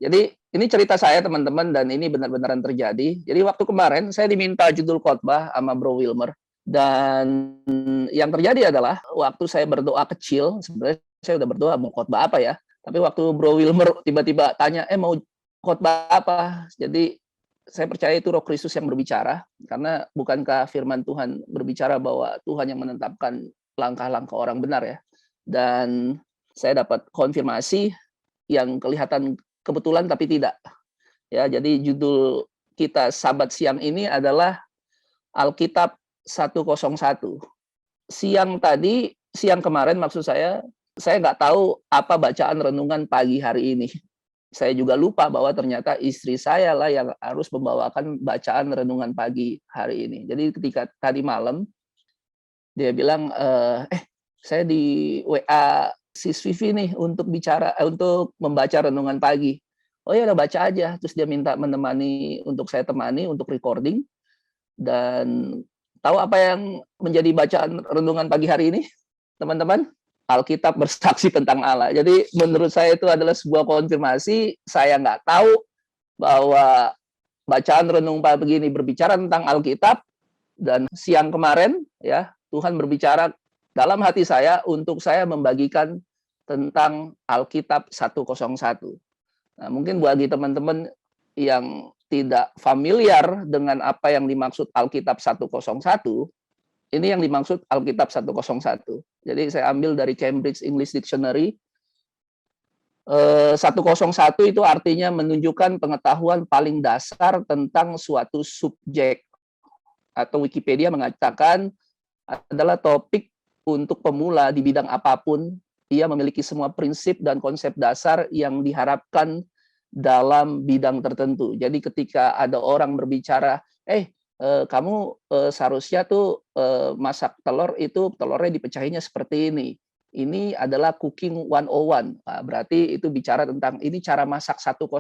Jadi ini cerita saya teman-teman dan ini benar-benaran terjadi. Jadi waktu kemarin saya diminta judul khotbah sama Bro Wilmer dan yang terjadi adalah waktu saya berdoa kecil, sebenarnya saya udah berdoa mau khotbah apa ya. Tapi waktu Bro Wilmer tiba-tiba tanya, mau khotbah apa? Jadi saya percaya itu Roh Kristus yang berbicara, karena bukankah firman Tuhan berbicara bahwa Tuhan yang menetapkan langkah-langkah orang benar ya. Dan saya dapat konfirmasi yang kelihatan kebetulan tapi tidak. Ya, jadi judul kita Sabat siang ini adalah Alkitab 101. Siang kemarin maksud saya nggak tahu apa bacaan renungan pagi hari ini. Saya juga lupa bahwa ternyata istri saya lah yang harus membawakan bacaan renungan pagi hari ini. Jadi ketika tadi malam dia bilang, saya di WA Sis Vivi nih untuk membaca renungan pagi. Oh ya udah baca aja. Terus dia minta untuk saya temani untuk recording. Dan tahu apa yang menjadi bacaan renungan pagi hari ini, teman-teman? Alkitab bersaksi tentang Allah. Jadi menurut saya itu adalah sebuah konfirmasi. Saya nggak tahu bahwa bacaan renung pagi ini berbicara tentang Alkitab, dan siang kemarin ya Tuhan berbicara dalam hati saya untuk saya membagikan tentang Alkitab 101. Nah, mungkin bagi teman-teman yang tidak familiar dengan apa yang dimaksud Alkitab 101, ini yang dimaksud Alkitab 101. Jadi saya ambil dari Cambridge English Dictionary. 101 itu artinya menunjukkan pengetahuan paling dasar tentang suatu subjek. Atau Wikipedia mengatakan adalah topik untuk pemula di bidang apapun. Ia memiliki semua prinsip dan konsep dasar yang diharapkan dalam bidang tertentu. Jadi ketika ada orang berbicara, kamu seharusnya tuh masak telur itu telurnya dipecahinnya seperti ini. Ini adalah cooking 101. Nah, berarti itu bicara tentang ini cara masak 101,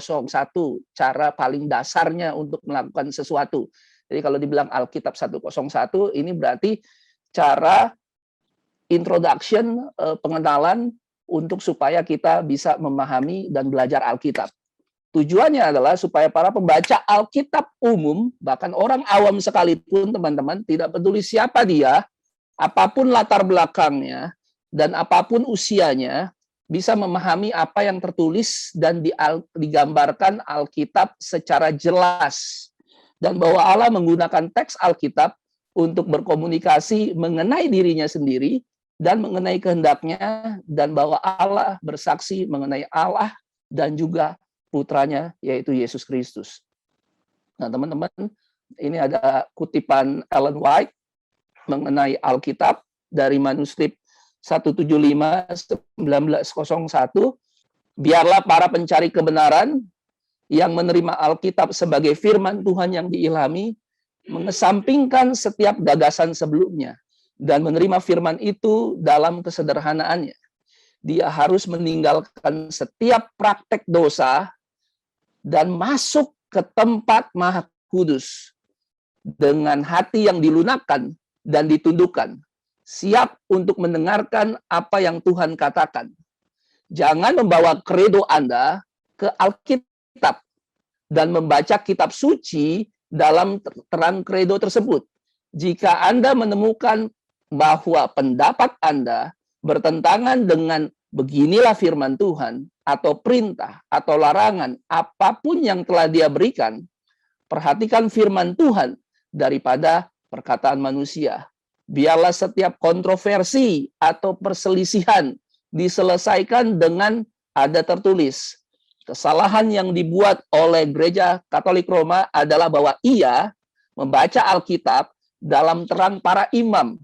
cara paling dasarnya untuk melakukan sesuatu. Jadi kalau dibilang Alkitab 101, ini berarti cara introduction, pengenalan untuk supaya kita bisa memahami dan belajar Alkitab. Tujuannya adalah supaya para pembaca Alkitab umum, bahkan orang awam sekalipun, teman-teman, tidak peduli siapa dia, apapun latar belakangnya, dan apapun usianya, bisa memahami apa yang tertulis dan digambarkan Alkitab secara jelas. Dan bahwa Allah menggunakan teks Alkitab untuk berkomunikasi mengenai dirinya sendiri dan mengenai kehendaknya, dan bahwa Allah bersaksi mengenai Allah dan juga putranya, yaitu Yesus Kristus. Nah, teman-teman, ini ada kutipan Ellen White mengenai Alkitab dari manuskrip 175/1901. Biarlah para pencari kebenaran yang menerima Alkitab sebagai firman Tuhan yang diilhami, mengesampingkan setiap gagasan sebelumnya dan menerima firman itu dalam kesederhanaannya. Dia harus meninggalkan setiap praktek dosa dan masuk ke tempat Maha Kudus dengan hati yang dilunakkan dan ditundukkan, siap untuk mendengarkan apa yang Tuhan katakan. Jangan membawa kredo Anda ke Alkitab dan membaca kitab suci dalam terang kredo tersebut. Jika Anda menemukan bahwa pendapat Anda bertentangan dengan beginilah firman Tuhan, atau perintah, atau larangan, apapun yang telah Dia berikan, perhatikan firman Tuhan daripada perkataan manusia. Biarlah setiap kontroversi atau perselisihan diselesaikan dengan ada tertulis. Kesalahan yang dibuat oleh Gereja Katolik Roma adalah bahwa ia membaca Alkitab dalam terang para imam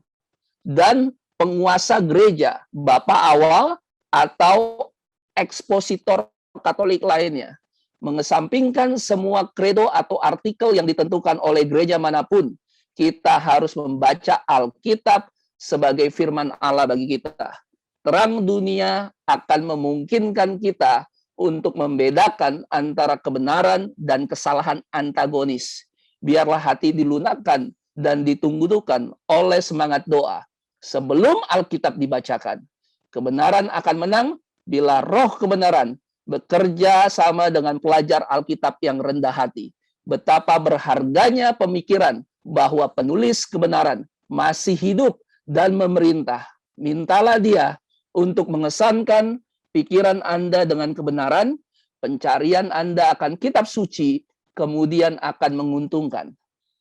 dan penguasa gereja, bapak awal atau ekspositor Katolik lainnya, mengesampingkan semua kredo atau artikel yang ditentukan oleh gereja manapun. Kita harus membaca Alkitab sebagai firman Allah bagi kita. Terang dunia akan memungkinkan kita untuk membedakan antara kebenaran dan kesalahan antagonis. Biarlah hati dilunakkan dan ditunggu-tunggukan oleh semangat doa. Sebelum Alkitab dibacakan, kebenaran akan menang bila roh kebenaran bekerja sama dengan pelajar Alkitab yang rendah hati. Betapa berharganya pemikiran bahwa penulis kebenaran masih hidup dan memerintah. Mintalah dia untuk mengesankan pikiran Anda dengan kebenaran, pencarian Anda akan kitab suci, kemudian akan menguntungkan.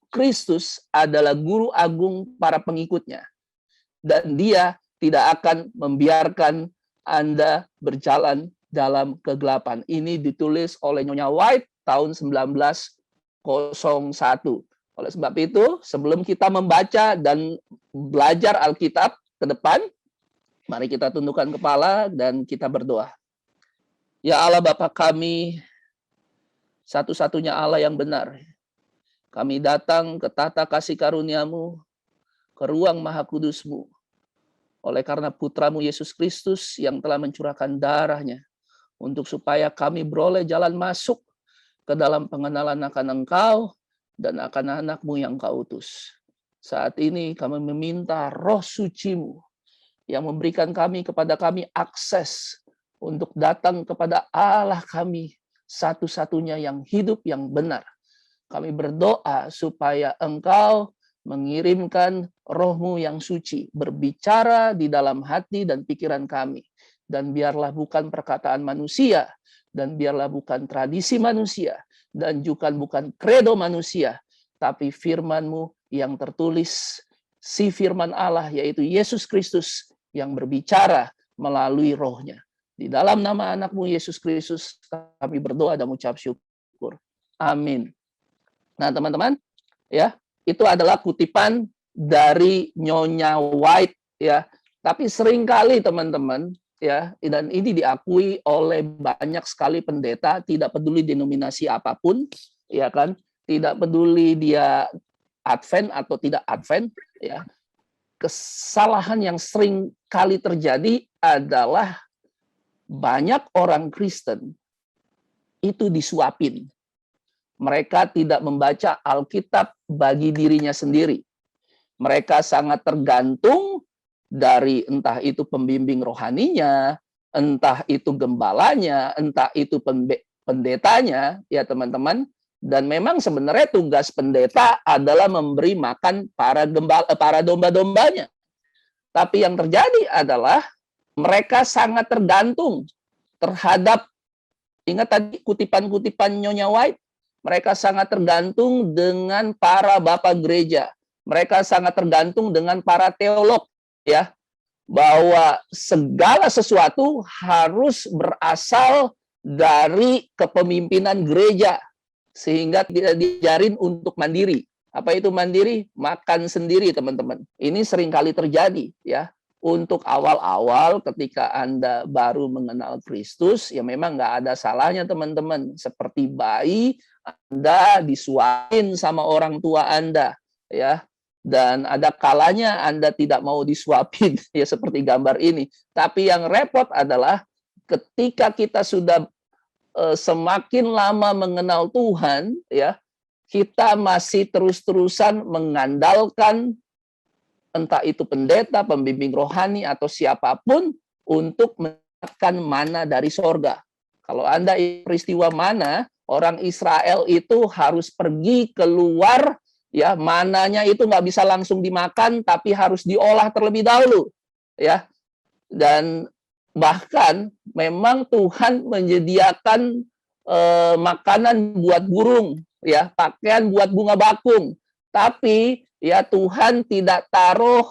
Kristus adalah guru agung para pengikutnya, dan dia tidak akan membiarkan Anda berjalan dalam kegelapan. Ini ditulis oleh Nyonya White tahun 1901. Oleh sebab itu, sebelum kita membaca dan belajar Alkitab ke depan, mari kita tundukkan kepala dan kita berdoa. Ya Allah Bapa kami, satu-satunya Allah yang benar. Kami datang ke tata kasih karunia-Mu, ke ruang maha kudus-Mu, oleh karena putra-Mu Yesus Kristus yang telah mencurahkan darahnya, untuk supaya kami beroleh jalan masuk ke dalam pengenalan akan Engkau dan akan anak-Mu yang Kau utus. Saat ini kami meminta roh suci-Mu yang memberikan kepada kami akses untuk datang kepada Allah kami, satu-satunya yang hidup, yang benar. Kami berdoa supaya Engkau mengirimkan roh-Mu yang suci, berbicara di dalam hati dan pikiran kami. Dan biarlah bukan perkataan manusia, dan biarlah bukan tradisi manusia, dan juga bukan kredo manusia, tapi firman-Mu yang tertulis, si firman Allah, yaitu Yesus Kristus, yang berbicara melalui roh-Nya. Di dalam nama anak-Mu Yesus Kristus, kami berdoa dan mengucap syukur. Amin. Nah, teman-teman, ya, itu adalah kutipan dari Nyonya White, ya. Tapi seringkali teman-teman, ya, dan ini diakui oleh banyak sekali pendeta, tidak peduli denominasi apapun, ya kan, tidak peduli dia Advent atau tidak Advent, ya. Kesalahan yang sering kali terjadi adalah banyak orang Kristen itu disuapin. Mereka tidak membaca Alkitab bagi dirinya sendiri. Mereka sangat tergantung dari entah itu pembimbing rohaninya, entah itu gembalanya, entah itu pendetanya, ya teman-teman. Dan memang sebenarnya tugas pendeta adalah memberi makan para domba-dombanya. Tapi yang terjadi adalah mereka sangat tergantung terhadap, ingat tadi kutipan-kutipan Nyonya White, mereka sangat tergantung dengan para bapak gereja. Mereka sangat tergantung dengan para teolog, ya, bahwa segala sesuatu harus berasal dari kepemimpinan gereja, sehingga tidak diajarin untuk mandiri. Apa itu mandiri? Makan sendiri, teman-teman. Ini seringkali terjadi, ya. Untuk awal-awal ketika Anda baru mengenal Kristus, ya memang nggak ada salahnya, teman-teman. Seperti bayi, Anda disuapin sama orang tua Anda, ya. Dan ada kalanya Anda tidak mau disuapin, ya seperti gambar ini. Tapi yang repot adalah ketika kita sudah semakin lama mengenal Tuhan, ya, kita masih terus-terusan mengandalkan entah itu pendeta, pembimbing rohani, atau siapapun untuk mendapatkan mana dari sorga. Kalau Anda peristiwa mana, orang Israel itu harus pergi keluar, ya, mananya itu nggak bisa langsung dimakan, tapi harus diolah terlebih dahulu, ya. Dan bahkan memang Tuhan menyediakan makanan buat burung, ya, pakaian buat bunga bakung. Tapi ya Tuhan tidak taruh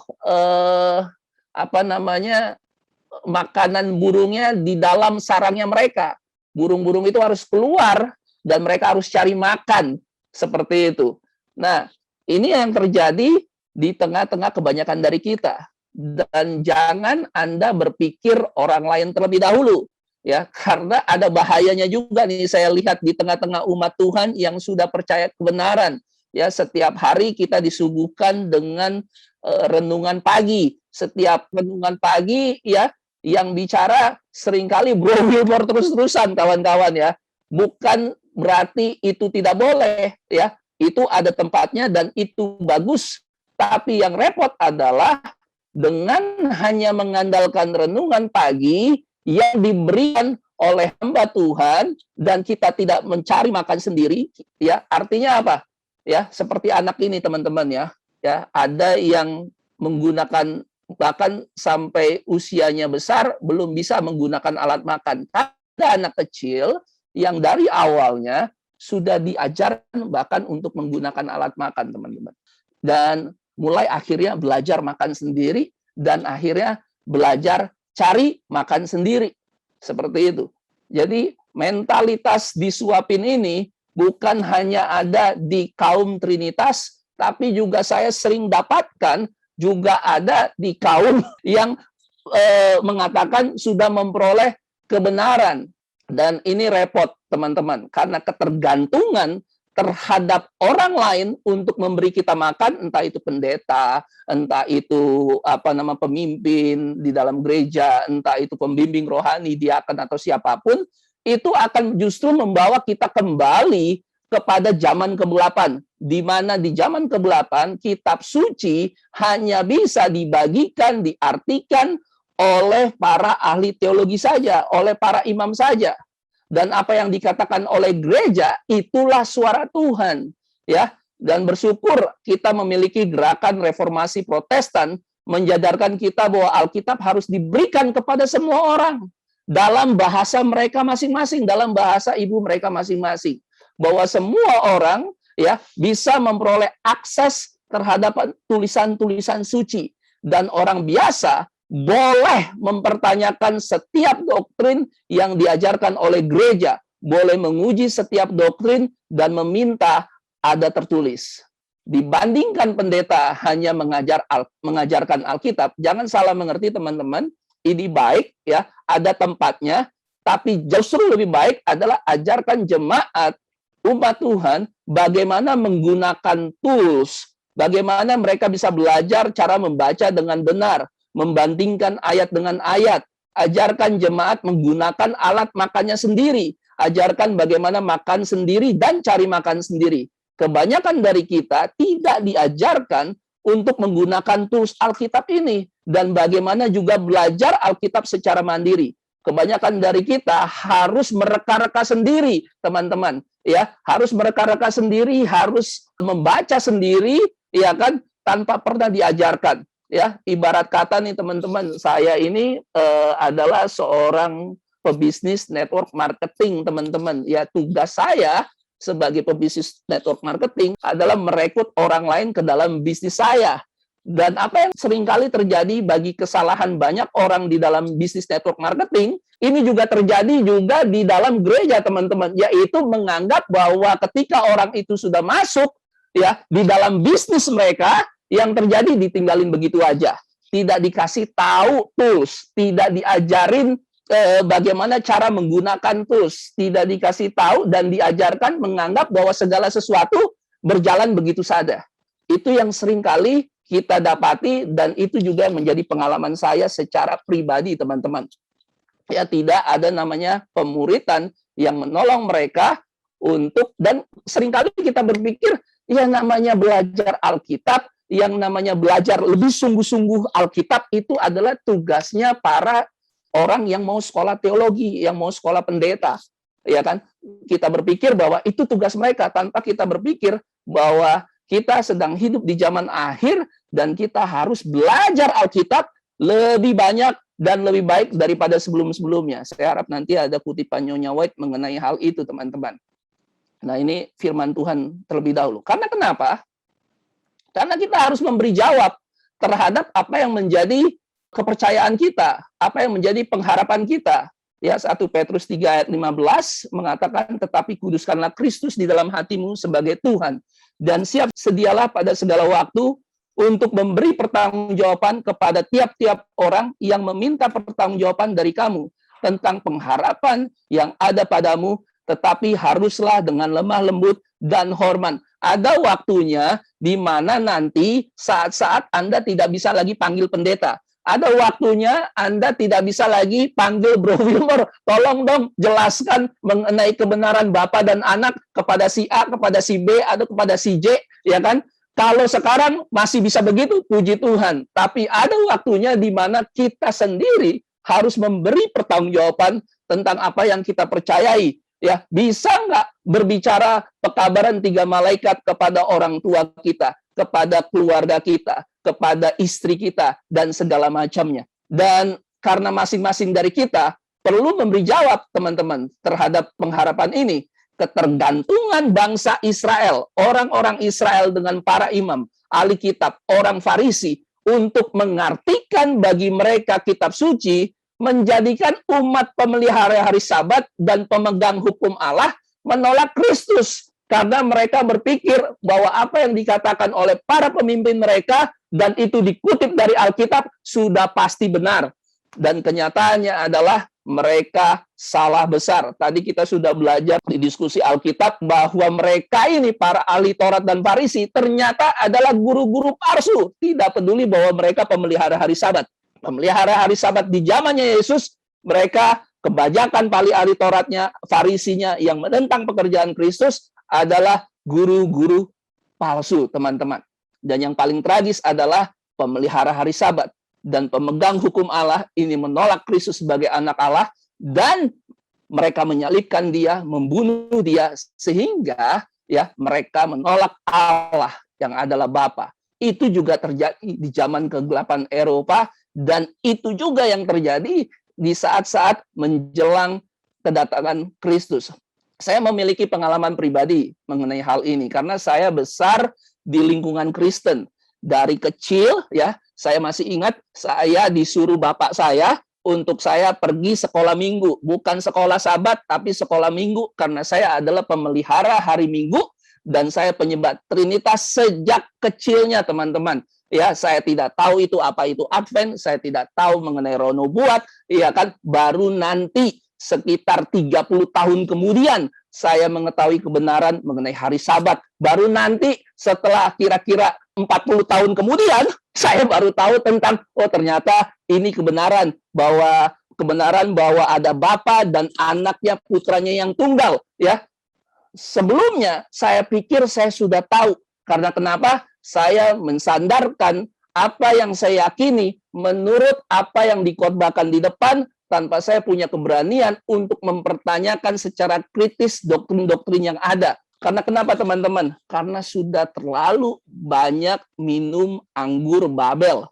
makanan burungnya di dalam sarangnya mereka. Burung-burung itu harus keluar dan mereka harus cari makan, seperti itu. Nah, ini yang terjadi di tengah-tengah kebanyakan dari kita. Dan jangan Anda berpikir orang lain terlebih dahulu, ya, karena ada bahayanya juga nih. Saya lihat di tengah-tengah umat Tuhan yang sudah percaya kebenaran, ya, setiap hari kita disuguhkan dengan renungan pagi. Setiap renungan pagi, ya, yang bicara seringkali Bro Wilmore terus-terusan, kawan-kawan, ya. Bukan berarti itu tidak boleh, ya. Itu ada tempatnya dan itu bagus. Tapi yang repot adalah dengan hanya mengandalkan renungan pagi yang diberikan oleh hamba Tuhan dan kita tidak mencari makan sendiri, ya artinya apa? Ya, seperti anak ini teman-teman ya. Ya, ada yang menggunakan bahkan sampai usianya besar belum bisa menggunakan alat makan. Ada anak kecil yang dari awalnya sudah diajarkan bahkan untuk menggunakan alat makan, teman-teman. Dan mulai akhirnya belajar makan sendiri dan akhirnya belajar cari makan sendiri. Seperti itu. Jadi mentalitas disuapin ini bukan hanya ada di kaum Trinitas, tapi juga saya sering dapatkan juga ada di kaum yang mengatakan sudah memperoleh kebenaran. Dan ini repot, teman-teman, karena ketergantungan terhadap orang lain untuk memberi kita makan, entah itu pendeta, entah itu pemimpin di dalam gereja, entah itu pembimbing rohani, diaken atau siapapun, itu akan justru membawa kita kembali kepada zaman kegelapan, di mana di zaman kegelapan kitab suci hanya bisa dibagikan, diartikan oleh para ahli teologi saja, oleh para imam saja. Dan apa yang dikatakan oleh gereja itulah suara Tuhan, ya. Dan bersyukur kita memiliki gerakan reformasi Protestan menjadarkan kita bahwa Alkitab harus diberikan kepada semua orang dalam bahasa mereka masing-masing, dalam bahasa ibu mereka masing-masing. Bahwa semua orang ya bisa memperoleh akses terhadap tulisan-tulisan suci, dan orang biasa boleh mempertanyakan setiap doktrin yang diajarkan oleh gereja, boleh menguji setiap doktrin dan meminta ada tertulis. Dibandingkan pendeta hanya mengajarkan Alkitab, jangan salah mengerti teman-teman, ini baik ya, ada tempatnya, tapi justru lebih baik adalah ajarkan jemaat umat Tuhan bagaimana menggunakan tools, bagaimana mereka bisa belajar cara membaca dengan benar, membandingkan ayat dengan ayat. Ajarkan jemaat menggunakan alat makannya sendiri. Ajarkan bagaimana makan sendiri dan cari makan sendiri. Kebanyakan dari kita tidak diajarkan untuk menggunakan tools Alkitab ini dan bagaimana juga belajar Alkitab secara mandiri. Kebanyakan dari kita harus mereka-reka sendiri, teman-teman. Ya, harus mereka-reka sendiri, harus membaca sendiri, ya kan, tanpa pernah diajarkan. Ya, ibarat kata nih teman-teman, saya ini adalah seorang pebisnis network marketing, teman-teman. Ya, tugas saya sebagai pebisnis network marketing adalah merekrut orang lain ke dalam bisnis saya. Dan apa yang seringkali terjadi bagi kesalahan banyak orang di dalam bisnis network marketing, ini juga terjadi juga di dalam gereja, teman-teman, yaitu menganggap bahwa ketika orang itu sudah masuk ya di dalam bisnis mereka, yang terjadi ditinggalin begitu aja, tidak dikasih tahu tools, tidak diajarin bagaimana cara menggunakan tools, tidak dikasih tahu dan diajarkan menganggap bahwa segala sesuatu berjalan begitu saja. Itu yang seringkali kita dapati dan itu juga menjadi pengalaman saya secara pribadi, teman-teman. Ya, tidak ada namanya pemuritan yang menolong mereka untuk, dan seringkali kita berpikir ya namanya belajar Alkitab, yang namanya belajar lebih sungguh-sungguh Alkitab itu adalah tugasnya para orang yang mau sekolah teologi, yang mau sekolah pendeta, ya kan? Kita berpikir bahwa itu tugas mereka tanpa kita berpikir bahwa kita sedang hidup di zaman akhir dan kita harus belajar Alkitab lebih banyak dan lebih baik daripada sebelum-sebelumnya. Saya harap nanti ada kutipan Nyonya White mengenai hal itu, teman-teman. Nah, ini firman Tuhan terlebih dahulu. Karena kenapa? Karena kita harus memberi jawab terhadap apa yang menjadi kepercayaan kita, apa yang menjadi pengharapan kita. Ya, 1 Petrus 3 ayat 15 mengatakan, tetapi kuduskanlah Kristus di dalam hatimu sebagai Tuhan, dan siap sedialah pada segala waktu untuk memberi pertanggungjawaban kepada tiap-tiap orang yang meminta pertanggungjawaban dari kamu tentang pengharapan yang ada padamu, tetapi haruslah dengan lemah lembut dan hormat. Ada waktunya di mana nanti saat-saat Anda tidak bisa lagi panggil pendeta. Ada waktunya Anda tidak bisa lagi panggil Bro Wilmer, tolong dong jelaskan mengenai kebenaran Bapa dan Anak kepada si A, kepada si B, atau kepada si J, ya kan? Kalau sekarang masih bisa begitu, puji Tuhan. Tapi ada waktunya di mana kita sendiri harus memberi pertanggungjawaban tentang apa yang kita percayai. Ya, bisa nggak berbicara pekabaran 3 malaikat kepada orang tua kita, kepada keluarga kita, kepada istri kita, dan segala macamnya. Dan karena masing-masing dari kita perlu memberi jawab, teman-teman, terhadap pengharapan ini. Ketergantungan bangsa Israel, orang-orang Israel dengan para imam, ahli kitab, orang Farisi, untuk mengartikan bagi mereka kitab suci, menjadikan umat pemelihara hari Sabat dan pemegang hukum Allah menolak Kristus. Karena mereka berpikir bahwa apa yang dikatakan oleh para pemimpin mereka, dan itu dikutip dari Alkitab, sudah pasti benar. Dan kenyataannya adalah mereka salah besar. Tadi kita sudah belajar di diskusi Alkitab bahwa mereka ini, para ahli Taurat dan Farisi, ternyata adalah guru-guru palsu. Tidak peduli bahwa mereka pemelihara hari Sabat. Pemelihara hari Sabat di zamannya Yesus, mereka kebanyakan ahli Tauratnya, Farisinya yang menentang pekerjaan Kristus adalah guru-guru palsu, teman-teman. Dan yang paling tragis adalah pemelihara hari Sabat dan pemegang hukum Allah ini menolak Kristus sebagai anak Allah, dan mereka menyalibkan dia, membunuh dia, sehingga ya mereka menolak Allah yang adalah Bapa. Itu juga terjadi di zaman kegelapan Eropa, dan itu juga yang terjadi di saat-saat menjelang kedatangan Kristus. Saya memiliki pengalaman pribadi mengenai hal ini karena saya besar di lingkungan Kristen. Dari kecil ya, saya masih ingat saya disuruh bapak saya untuk saya pergi sekolah minggu, bukan sekolah Sabat tapi sekolah minggu, karena saya adalah pemelihara hari Minggu dan saya penyembah Trinitas sejak kecilnya, teman-teman. Ya, saya tidak tahu itu apa itu Advent, saya tidak tahu mengenai Roh Nubuat, ya kan, baru nanti sekitar 30 tahun kemudian saya mengetahui kebenaran mengenai hari Sabat. Baru nanti setelah kira-kira 40 tahun kemudian saya baru tahu tentang, oh ternyata ini kebenaran bahwa ada Bapa dan anaknya, putranya yang tunggal, ya. Sebelumnya saya pikir saya sudah tahu. Karena kenapa? Saya mensandarkan apa yang saya yakini menurut apa yang dikhotbahkan di depan, tanpa saya punya keberanian untuk mempertanyakan secara kritis doktrin-doktrin yang ada. Karena kenapa, teman-teman? Karena sudah terlalu banyak minum anggur Babel.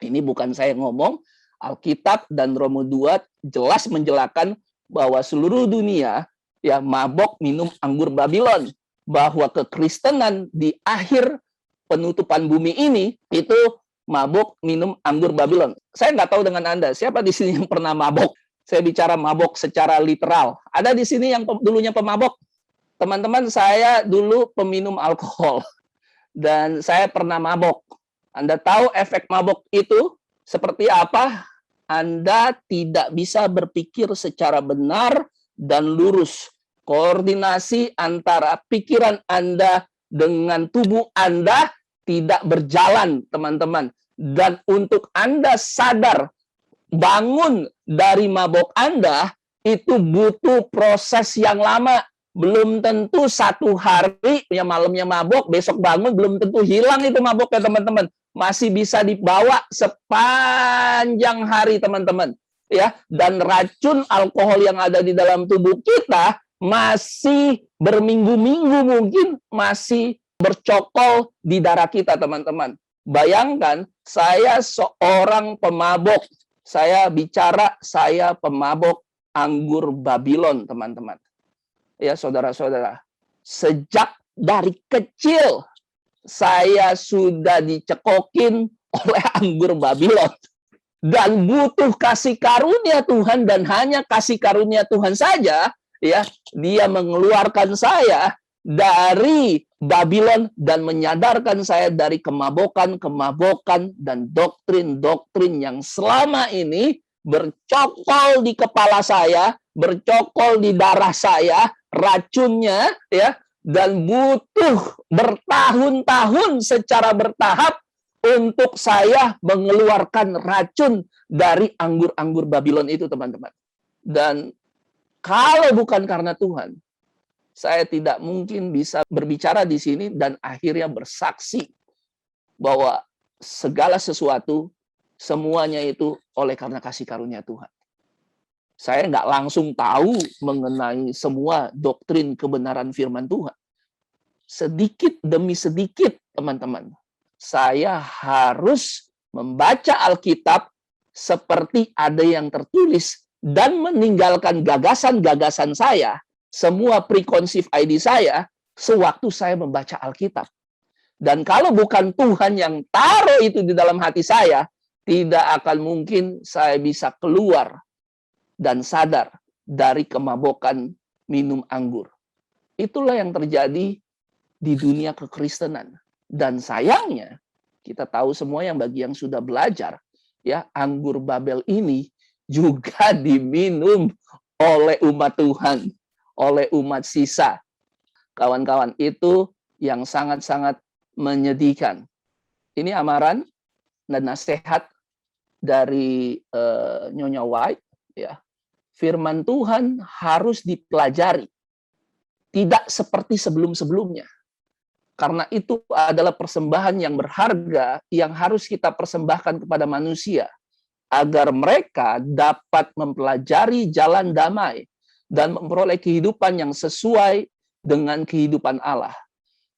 Ini bukan saya ngomong, Alkitab dan Roh Nubuat jelas menjelaskan bahwa seluruh dunia ya mabok minum anggur Babylon, bahwa kekristenan di akhir penutupan bumi ini itu mabok minum anggur Babylon. Saya nggak tahu dengan Anda, siapa di sini yang pernah mabok? Saya bicara mabok secara literal. Ada di sini yang dulunya pemabok? Teman-teman, saya dulu peminum alkohol dan saya pernah mabok. Anda tahu efek mabok itu seperti apa? Anda tidak bisa berpikir secara benar dan lurus. Koordinasi antara pikiran Anda dengan tubuh Anda tidak berjalan, teman-teman. Dan untuk Anda sadar, bangun dari mabok Anda, itu butuh proses yang lama. Belum tentu satu hari, ya malamnya mabok, besok bangun, belum tentu hilang itu maboknya, teman-teman. Masih bisa dibawa sepanjang hari, teman-teman. Ya, dan racun alkohol yang ada di dalam tubuh kita masih berminggu-minggu, mungkin masih bercokol di darah kita, teman-teman. Bayangkan, saya seorang pemabok. Saya bicara, saya pemabok anggur Babylon, teman-teman. Ya, saudara-saudara. Sejak dari kecil, saya sudah dicekokin oleh anggur Babylon. Dan butuh kasih karunia Tuhan, dan hanya kasih karunia Tuhan saja, ya, dia mengeluarkan saya dari Babylon dan menyadarkan saya dari kemabokan dan doktrin-doktrin yang selama ini bercokol di kepala saya, bercokol di darah saya, racunnya, ya, dan butuh bertahun-tahun secara bertahap untuk saya mengeluarkan racun dari anggur-anggur Babylon itu, teman-teman. Dan kalau bukan karena Tuhan, saya tidak mungkin bisa berbicara di sini dan akhirnya bersaksi bahwa segala sesuatu, semuanya itu oleh karena kasih karunia Tuhan. Saya nggak langsung tahu mengenai semua doktrin kebenaran firman Tuhan. Sedikit demi sedikit, teman-teman, saya harus membaca Alkitab seperti ada yang tertulis dan meninggalkan gagasan-gagasan saya, semua preconceived ID saya, sewaktu saya membaca Alkitab. Dan kalau bukan Tuhan yang taruh itu di dalam hati saya, tidak akan mungkin saya bisa keluar dan sadar dari kemabukan minum anggur. Itulah yang terjadi di dunia kekristenan. Dan sayangnya, kita tahu semua yang bagi yang sudah belajar, ya, anggur Babel ini juga diminum oleh umat Tuhan, oleh umat sisa. Kawan-kawan, itu yang sangat-sangat menyedihkan. Ini amaran dan nasihat dari Nyonya White, ya. Firman Tuhan harus dipelajari, tidak seperti sebelum-sebelumnya. Karena itu adalah persembahan yang berharga yang harus kita persembahkan kepada manusia, agar mereka dapat mempelajari jalan damai dan memperoleh kehidupan yang sesuai dengan kehidupan Allah.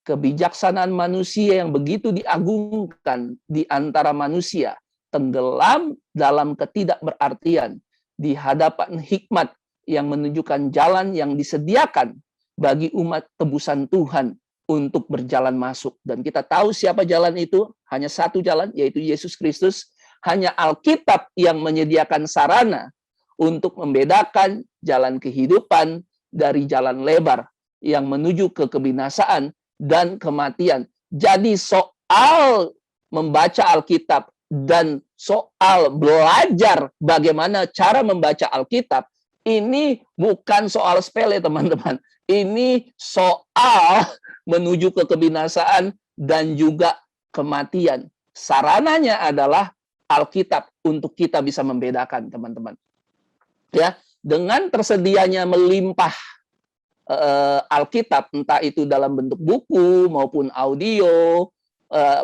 Kebijaksanaan manusia yang begitu diagungkan di antara manusia tenggelam dalam ketidakberartian di hadapan hikmat yang menunjukkan jalan yang disediakan bagi umat tebusan Tuhan untuk berjalan masuk. Dan kita tahu siapa jalan itu, hanya satu jalan, yaitu Yesus Kristus. Hanya Alkitab yang menyediakan sarana untuk membedakan jalan kehidupan dari jalan lebar yang menuju ke kebinasaan dan kematian. Jadi soal membaca Alkitab dan soal belajar bagaimana cara membaca Alkitab, ini bukan soal sepele, teman-teman. Ini soal menuju ke kebinasaan dan juga kematian. Sarananya adalah Alkitab untuk kita bisa membedakan, teman-teman. Ya, dengan tersedianya melimpah Alkitab, entah itu dalam bentuk buku maupun audio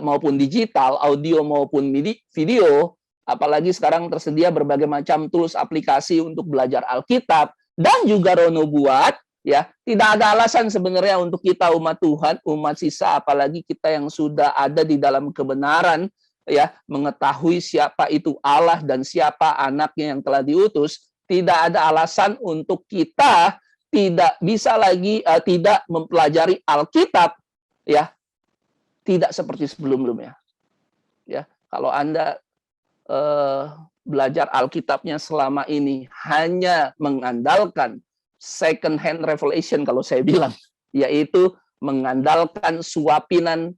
maupun digital, audio maupun video, apalagi sekarang tersedia berbagai macam tools aplikasi untuk belajar Alkitab, dan juga Rono buat, ya, tidak ada alasan sebenarnya untuk kita umat Tuhan, umat sisa, apalagi kita yang sudah ada di dalam kebenaran, ya, mengetahui siapa itu Allah dan siapa anaknya yang telah diutus, tidak ada alasan untuk kita tidak bisa lagi tidak mempelajari Alkitab, ya, tidak seperti sebelum-sebelumnya. Ya, kalau Anda belajar Alkitabnya selama ini hanya mengandalkan second hand revelation, kalau saya bilang, yaitu mengandalkan suapinan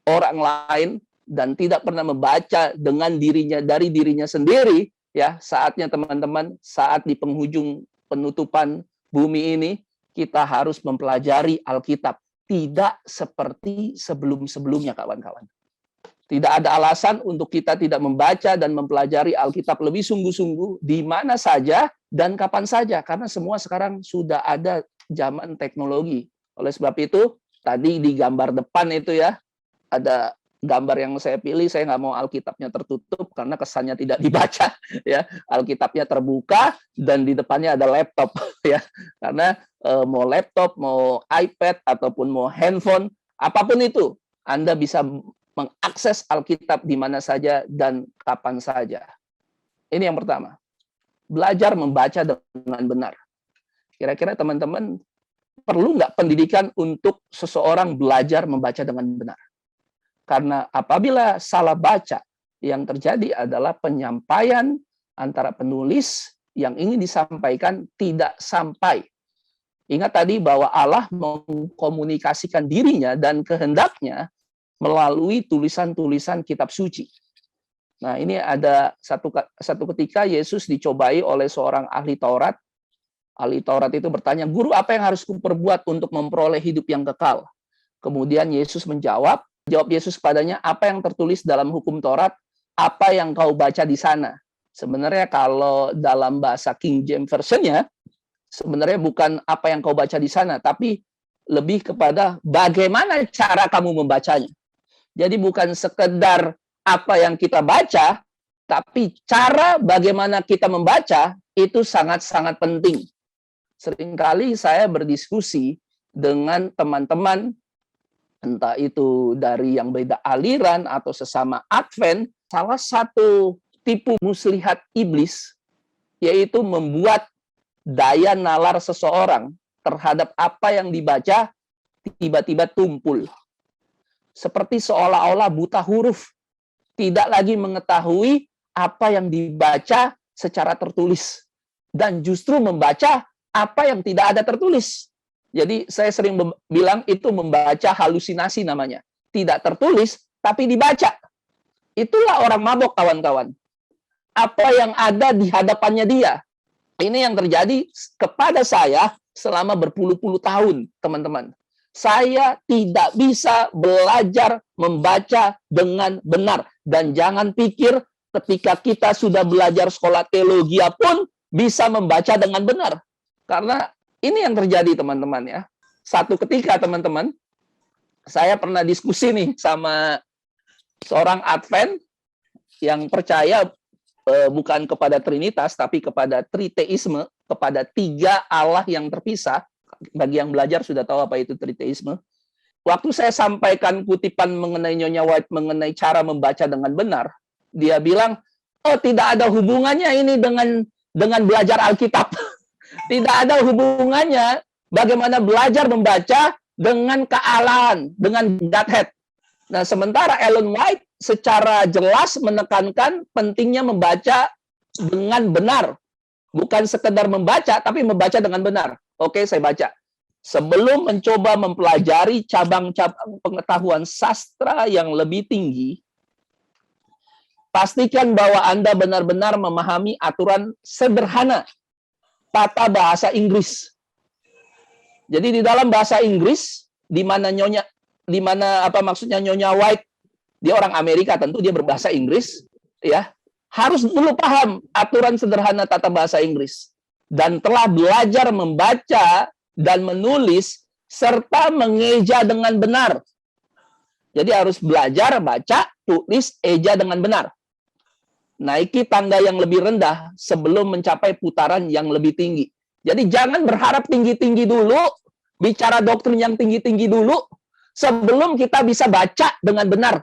orang lain dan tidak pernah membaca dengan dirinya, dari dirinya sendiri, ya, saatnya teman-teman, saat di penghujung penutupan bumi ini, kita harus mempelajari Alkitab. Tidak seperti sebelum-sebelumnya, kawan-kawan. Tidak ada alasan untuk kita tidak membaca dan mempelajari Alkitab lebih sungguh-sungguh di mana saja dan kapan saja. Karena semua sekarang sudah ada zaman teknologi. Oleh sebab itu, tadi di gambar depan itu, ya, ada gambar yang saya pilih. Saya nggak mau Alkitabnya tertutup karena kesannya tidak dibaca, ya. Alkitabnya terbuka dan di depannya ada laptop, ya. Karena mau laptop, mau iPad ataupun mau handphone, apapun itu, Anda bisa mengakses Alkitab di mana saja dan kapan saja. Ini yang pertama. Belajar membaca dengan benar. Kira-kira teman-teman perlu nggak pendidikan untuk seseorang belajar membaca dengan benar? Karena apabila salah baca, yang terjadi adalah penyampaian antara penulis yang ingin disampaikan tidak sampai. Ingat tadi bahwa Allah mengkomunikasikan dirinya dan kehendaknya melalui tulisan-tulisan kitab suci. Nah, ini ada satu ketika Yesus dicobai oleh seorang ahli Taurat. Ahli Taurat itu bertanya, "Guru, apa yang harus kuperbuat untuk memperoleh hidup yang kekal?" Kemudian Yesus menjawab, Yesus kepadanya, "Apa yang tertulis dalam hukum Taurat? Apa yang kau baca di sana?" Sebenarnya kalau dalam bahasa King James Version-nya, sebenarnya bukan apa yang kau baca di sana, tapi lebih kepada bagaimana cara kamu membacanya. Jadi bukan sekedar apa yang kita baca, Tapi cara bagaimana kita membaca itu sangat-sangat penting. Seringkali saya berdiskusi dengan teman-teman, entah itu dari yang beda aliran atau sesama Advent, salah satu tipu muslihat iblis, yaitu membuat daya nalar seseorang terhadap apa yang dibaca tiba-tiba tumpul. Seperti seolah-olah buta huruf, tidak lagi mengetahui apa yang dibaca secara tertulis, dan justru membaca apa yang tidak ada tertulis. Jadi saya sering bilang itu membaca halusinasi namanya. Tidak tertulis, tapi dibaca. Itulah orang mabok, kawan-kawan. Apa yang ada di hadapannya dia. Ini yang terjadi kepada saya selama berpuluh-puluh tahun, teman-teman. Saya tidak bisa belajar membaca dengan benar. Dan jangan pikir ketika kita sudah belajar sekolah teologi pun bisa membaca dengan benar. Karena ini yang terjadi, teman-teman ya. Satu ketika, teman-teman, saya pernah diskusi nih sama seorang Advent yang percaya bukan kepada Trinitas, tapi kepada triteisme, kepada 3 Allah yang terpisah. Bagi yang belajar sudah tahu apa itu triteisme. Waktu saya sampaikan kutipan mengenai Nyonya White, mengenai cara membaca dengan benar, dia bilang, oh tidak ada hubungannya ini dengan belajar Alkitab. Tidak ada hubungannya bagaimana belajar membaca dengan kealahan, dengan Godhead. Nah, sementara Ellen White secara jelas menekankan pentingnya membaca dengan benar. Bukan sekedar membaca, tapi membaca dengan benar. Oke, saya baca. Sebelum mencoba mempelajari cabang-cabang pengetahuan sastra yang lebih tinggi, pastikan bahwa Anda benar-benar memahami aturan sederhana tata bahasa Inggris. Jadi di dalam bahasa Inggris, di mana Nyonya White, dia orang Amerika, tentu dia berbahasa Inggris, ya, harus dulu paham aturan sederhana tata bahasa Inggris dan telah belajar membaca dan menulis serta mengeja dengan benar. Jadi harus belajar baca, tulis, eja dengan benar. Naiki tangga yang lebih rendah sebelum mencapai putaran yang lebih tinggi. Jadi jangan berharap tinggi-tinggi dulu, bicara doktrin yang tinggi-tinggi dulu, sebelum kita bisa baca dengan benar.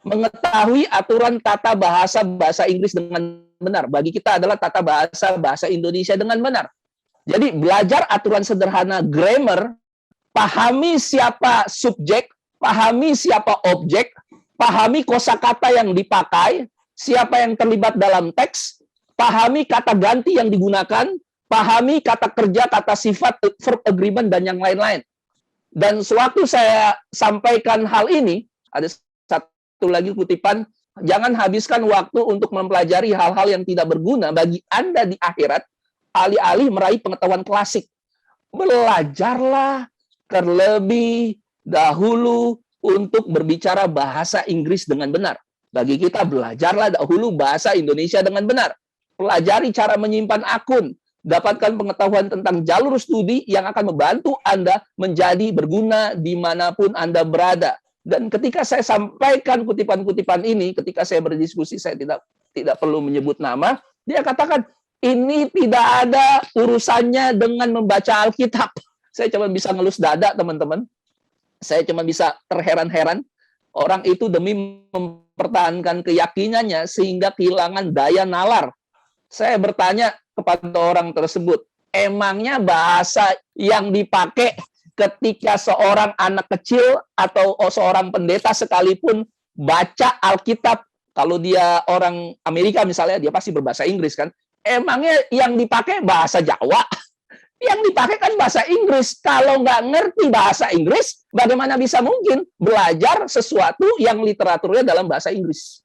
Mengetahui aturan tata bahasa Inggris dengan benar. Bagi kita adalah tata bahasa Indonesia dengan benar. Jadi belajar aturan sederhana grammar, pahami siapa subjek, pahami siapa objek, pahami kosakata yang dipakai, siapa yang terlibat dalam teks, pahami kata ganti yang digunakan, pahami kata kerja, kata sifat, verb agreement, dan yang lain-lain. Dan sewaktu saya sampaikan hal ini, ada satu lagi kutipan, jangan habiskan waktu untuk mempelajari hal-hal yang tidak berguna bagi Anda di akhirat, alih-alih meraih pengetahuan klasik. Belajarlah terlebih dahulu untuk berbicara bahasa Inggris dengan benar. Bagi kita, belajarlah dahulu bahasa Indonesia dengan benar. Pelajari cara menyimpan akun. Dapatkan pengetahuan tentang jalur studi yang akan membantu Anda menjadi berguna dimanapun Anda berada. Dan ketika saya sampaikan kutipan-kutipan ini, ketika saya berdiskusi, saya tidak perlu menyebut nama, dia katakan, ini tidak ada urusannya dengan membaca Alkitab. Saya cuma bisa ngelus dada, teman-teman. Saya cuma bisa terheran-heran. Orang itu demi mempertahankan keyakinannya sehingga kehilangan daya nalar. Saya bertanya kepada orang tersebut, emangnya bahasa yang dipakai ketika seorang anak kecil atau seorang pendeta sekalipun baca Alkitab, kalau dia orang Amerika misalnya, dia pasti berbahasa Inggris kan? Emangnya yang dipakai bahasa Jawa? Yang dipakai kan bahasa Inggris. Kalau nggak ngerti bahasa Inggris, bagaimana bisa mungkin belajar sesuatu yang literaturnya dalam bahasa Inggris?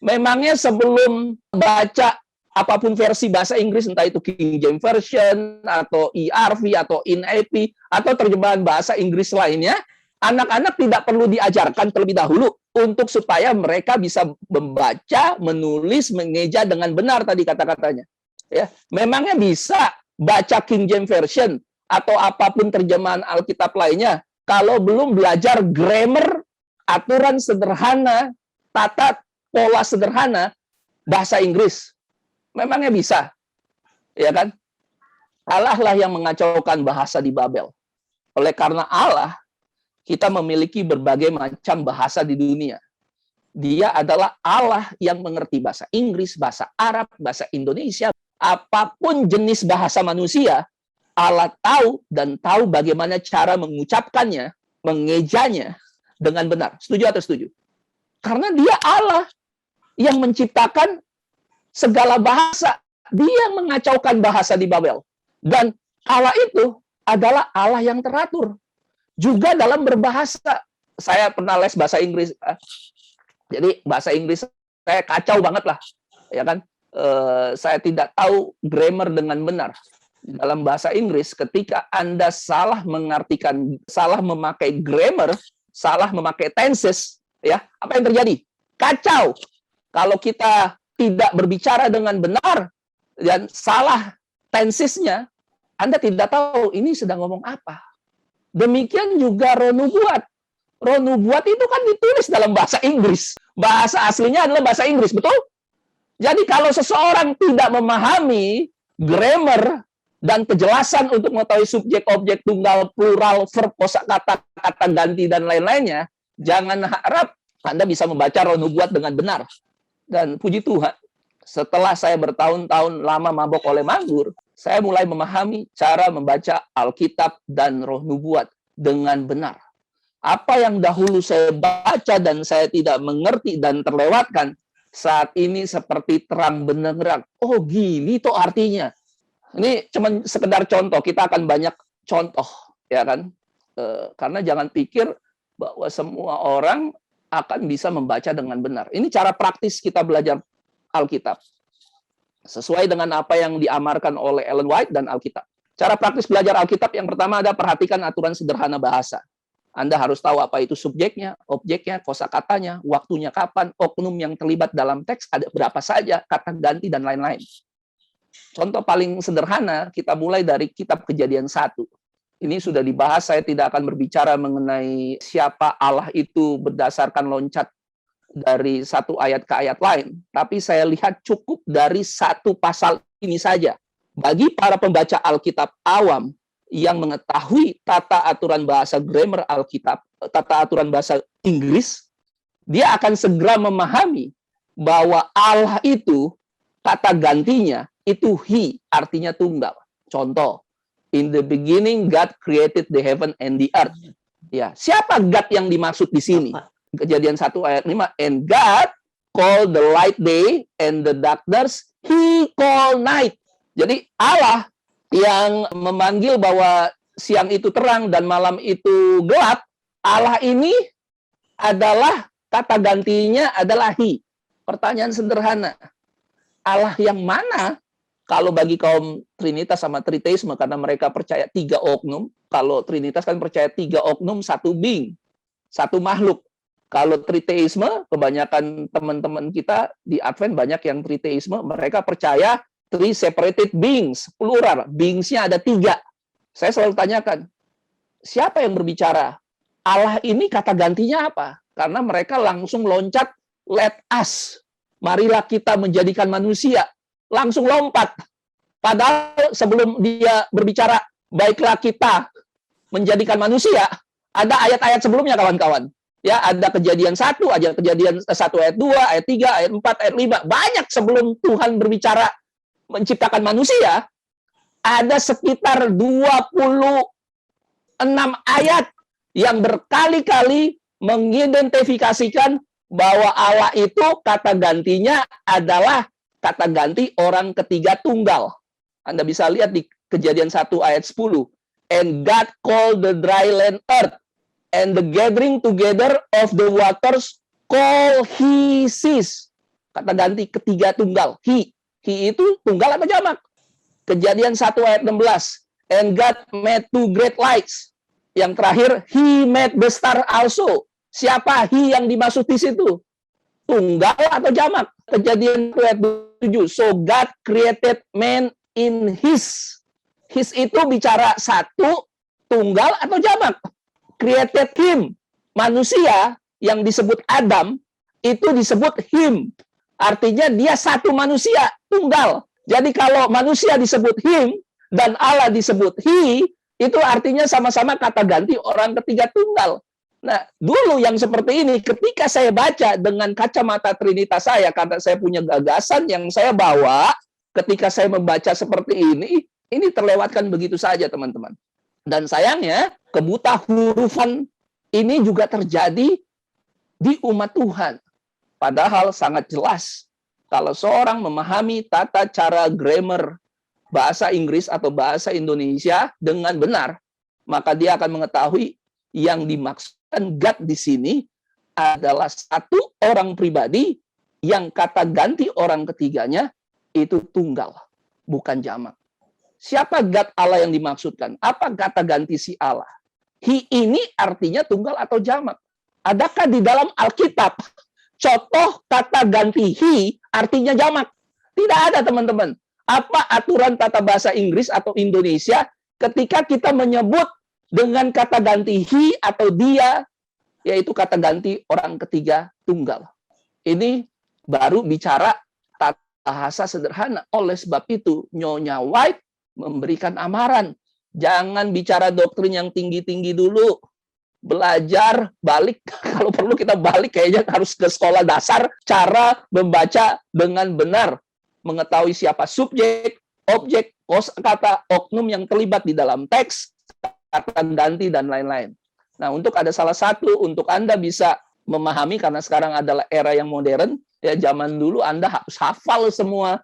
Memangnya sebelum baca apapun versi bahasa Inggris, entah itu King James Version, atau ERV, atau NIV, atau terjemahan bahasa Inggris lainnya, anak-anak tidak perlu diajarkan terlebih dahulu untuk supaya mereka bisa membaca, menulis, mengeja dengan benar tadi kata-katanya. Ya, memangnya bisa baca King James Version atau apapun terjemahan Alkitab lainnya kalau belum belajar grammar, aturan sederhana, tata pola sederhana bahasa Inggris. Memangnya bisa? Ya kan? Allah lah yang mengacaukan bahasa di Babel. Oleh karena Allah, kita memiliki berbagai macam bahasa di dunia. Dia adalah Allah yang mengerti bahasa Inggris, bahasa Arab, bahasa Indonesia, apapun jenis bahasa manusia, Allah tahu dan tahu bagaimana cara mengucapkannya, mengejanya dengan benar. Setuju atau setuju? Karena dia Allah yang menciptakan segala bahasa. Dia mengacaukan bahasa di Babel. Dan Allah itu adalah Allah yang teratur. Juga dalam berbahasa. Saya pernah les bahasa Inggris. Jadi bahasa Inggris saya kacau banget lah. Ya kan? Saya tidak tahu grammar dengan benar. Dalam bahasa Inggris, ketika Anda salah mengartikan, salah memakai grammar, salah memakai tenses, ya, apa yang terjadi? Kacau. Kalau kita tidak berbicara dengan benar dan salah tensesnya, Anda tidak tahu ini sedang ngomong apa. Demikian juga roh nubuat. Roh nubuat itu kan ditulis dalam bahasa Inggris. Bahasa aslinya adalah bahasa Inggris, betul? Jadi kalau seseorang tidak memahami grammar dan kejelasan untuk mengetahui subjek, objek, tunggal, plural, verb, kosakata, kata ganti, dan lain-lainnya, jangan harap Anda bisa membaca roh nubuat dengan benar. Dan puji Tuhan, setelah saya bertahun-tahun lama mabok oleh manggur, saya mulai memahami cara membaca Alkitab dan roh nubuat dengan benar. Apa yang dahulu saya baca dan saya tidak mengerti dan terlewatkan, saat ini seperti terang benderang. Oh, gini itu artinya. Ini cuma sekedar contoh, kita akan banyak contoh, ya kan? Karena jangan pikir bahwa semua orang akan bisa membaca dengan benar. Ini cara praktis kita belajar Alkitab. Sesuai dengan apa yang diamarkan oleh Ellen White dan Alkitab. Cara praktis belajar Alkitab yang pertama ada perhatikan aturan sederhana bahasa. Anda harus tahu apa itu subjeknya, objeknya, kosakatanya, waktunya kapan, oknum yang terlibat dalam teks ada berapa saja, kata ganti, dan lain-lain. Contoh paling sederhana, kita mulai dari kitab Kejadian 1. Ini sudah dibahas, saya tidak akan berbicara mengenai siapa Allah itu berdasarkan loncat dari satu ayat ke ayat lain. Tapi saya lihat cukup dari satu pasal ini saja. Bagi para pembaca Alkitab awam, yang mengetahui tata aturan bahasa grammar Alkitab, tata aturan bahasa Inggris, dia akan segera memahami bahwa Allah itu, kata gantinya, itu he, artinya tunggal. Contoh, in the beginning God created the heaven and the earth. Ya, siapa God yang dimaksud di sini? Kejadian 1 ayat 5, and God called the light day and the darkness he called night. Jadi Allah yang memanggil bahwa siang itu terang dan malam itu gelap, Allah ini adalah kata gantinya adalah he. Pertanyaan sederhana, Allah yang mana? Kalau bagi kaum Trinitas sama Triteisme, karena mereka percaya 3 oknum, kalau Trinitas kan percaya 3 oknum, 1 being, 1 makhluk. Kalau Triteisme, kebanyakan teman-teman kita di Advent banyak yang Triteisme, mereka percaya 3 separated beings, plural. Beings-nya ada 3. Saya selalu tanyakan, siapa yang berbicara? Allah ini kata gantinya apa? Karena mereka langsung loncat, let us. Marilah kita menjadikan manusia. Langsung lompat. Padahal sebelum dia berbicara, baiklah kita menjadikan manusia, ada ayat-ayat sebelumnya, kawan-kawan. Ya, ada Kejadian 1, ada Kejadian 1 ayat 2, ayat 3, ayat 4, ayat 5. Banyak sebelum Tuhan berbicara menciptakan manusia, ada sekitar 26 ayat yang berkali-kali mengidentifikasikan bahwa Allah itu kata gantinya adalah kata ganti orang ketiga tunggal. Anda bisa lihat di Kejadian 1 ayat 10. And God called the dry land earth, and the gathering together of the waters call he seas. Kata ganti ketiga tunggal, he. He itu tunggal atau jamak? Kejadian 1 ayat 16. And God made 2 great lights. Yang terakhir, he made the star also. Siapa he yang dimaksud di situ? Tunggal atau jamak? Kejadian 1 ayat 7. So God created man in his. His itu bicara 1, tunggal atau jamak? Created him. Manusia yang disebut Adam, itu disebut him. artinya dia satu manusia, tunggal. Jadi kalau manusia disebut him dan Allah disebut he, itu artinya sama-sama kata ganti orang ketiga tunggal. Nah, dulu yang seperti ini, ketika saya baca dengan kacamata Trinitas saya, karena saya punya gagasan yang saya bawa, ketika saya membaca seperti ini terlewatkan begitu saja, teman-teman. Dan sayangnya, kebuta hurufan ini juga terjadi di umat Tuhan. Padahal sangat jelas, kalau seorang memahami tata cara grammar bahasa Inggris atau bahasa Indonesia dengan benar, maka dia akan mengetahui yang dimaksudkan God di sini adalah satu orang pribadi yang kata ganti orang ketiganya itu tunggal, bukan jamak. Siapa God Allah yang dimaksudkan? Apa kata ganti si Allah? He ini artinya tunggal atau jamak. Adakah di dalam Alkitab contoh kata ganti he artinya jamak? Tidak ada, teman-teman. Apa aturan tata bahasa Inggris atau Indonesia ketika kita menyebut dengan kata ganti he atau dia, yaitu kata ganti orang ketiga tunggal? Ini baru bicara tata bahasa sederhana. Oleh sebab itu, Nyonya White memberikan amaran. Jangan bicara doktrin yang tinggi-tinggi dulu. Belajar, balik, kalau perlu kita balik kayaknya harus ke sekolah dasar, cara membaca dengan benar, mengetahui siapa subjek, objek, kosakata, oknum yang terlibat di dalam teks, kata ganti, dan lain-lain. Nah, untuk ada salah satu, untuk Anda bisa memahami, karena sekarang adalah era yang modern, ya zaman dulu Anda harus hafal semua,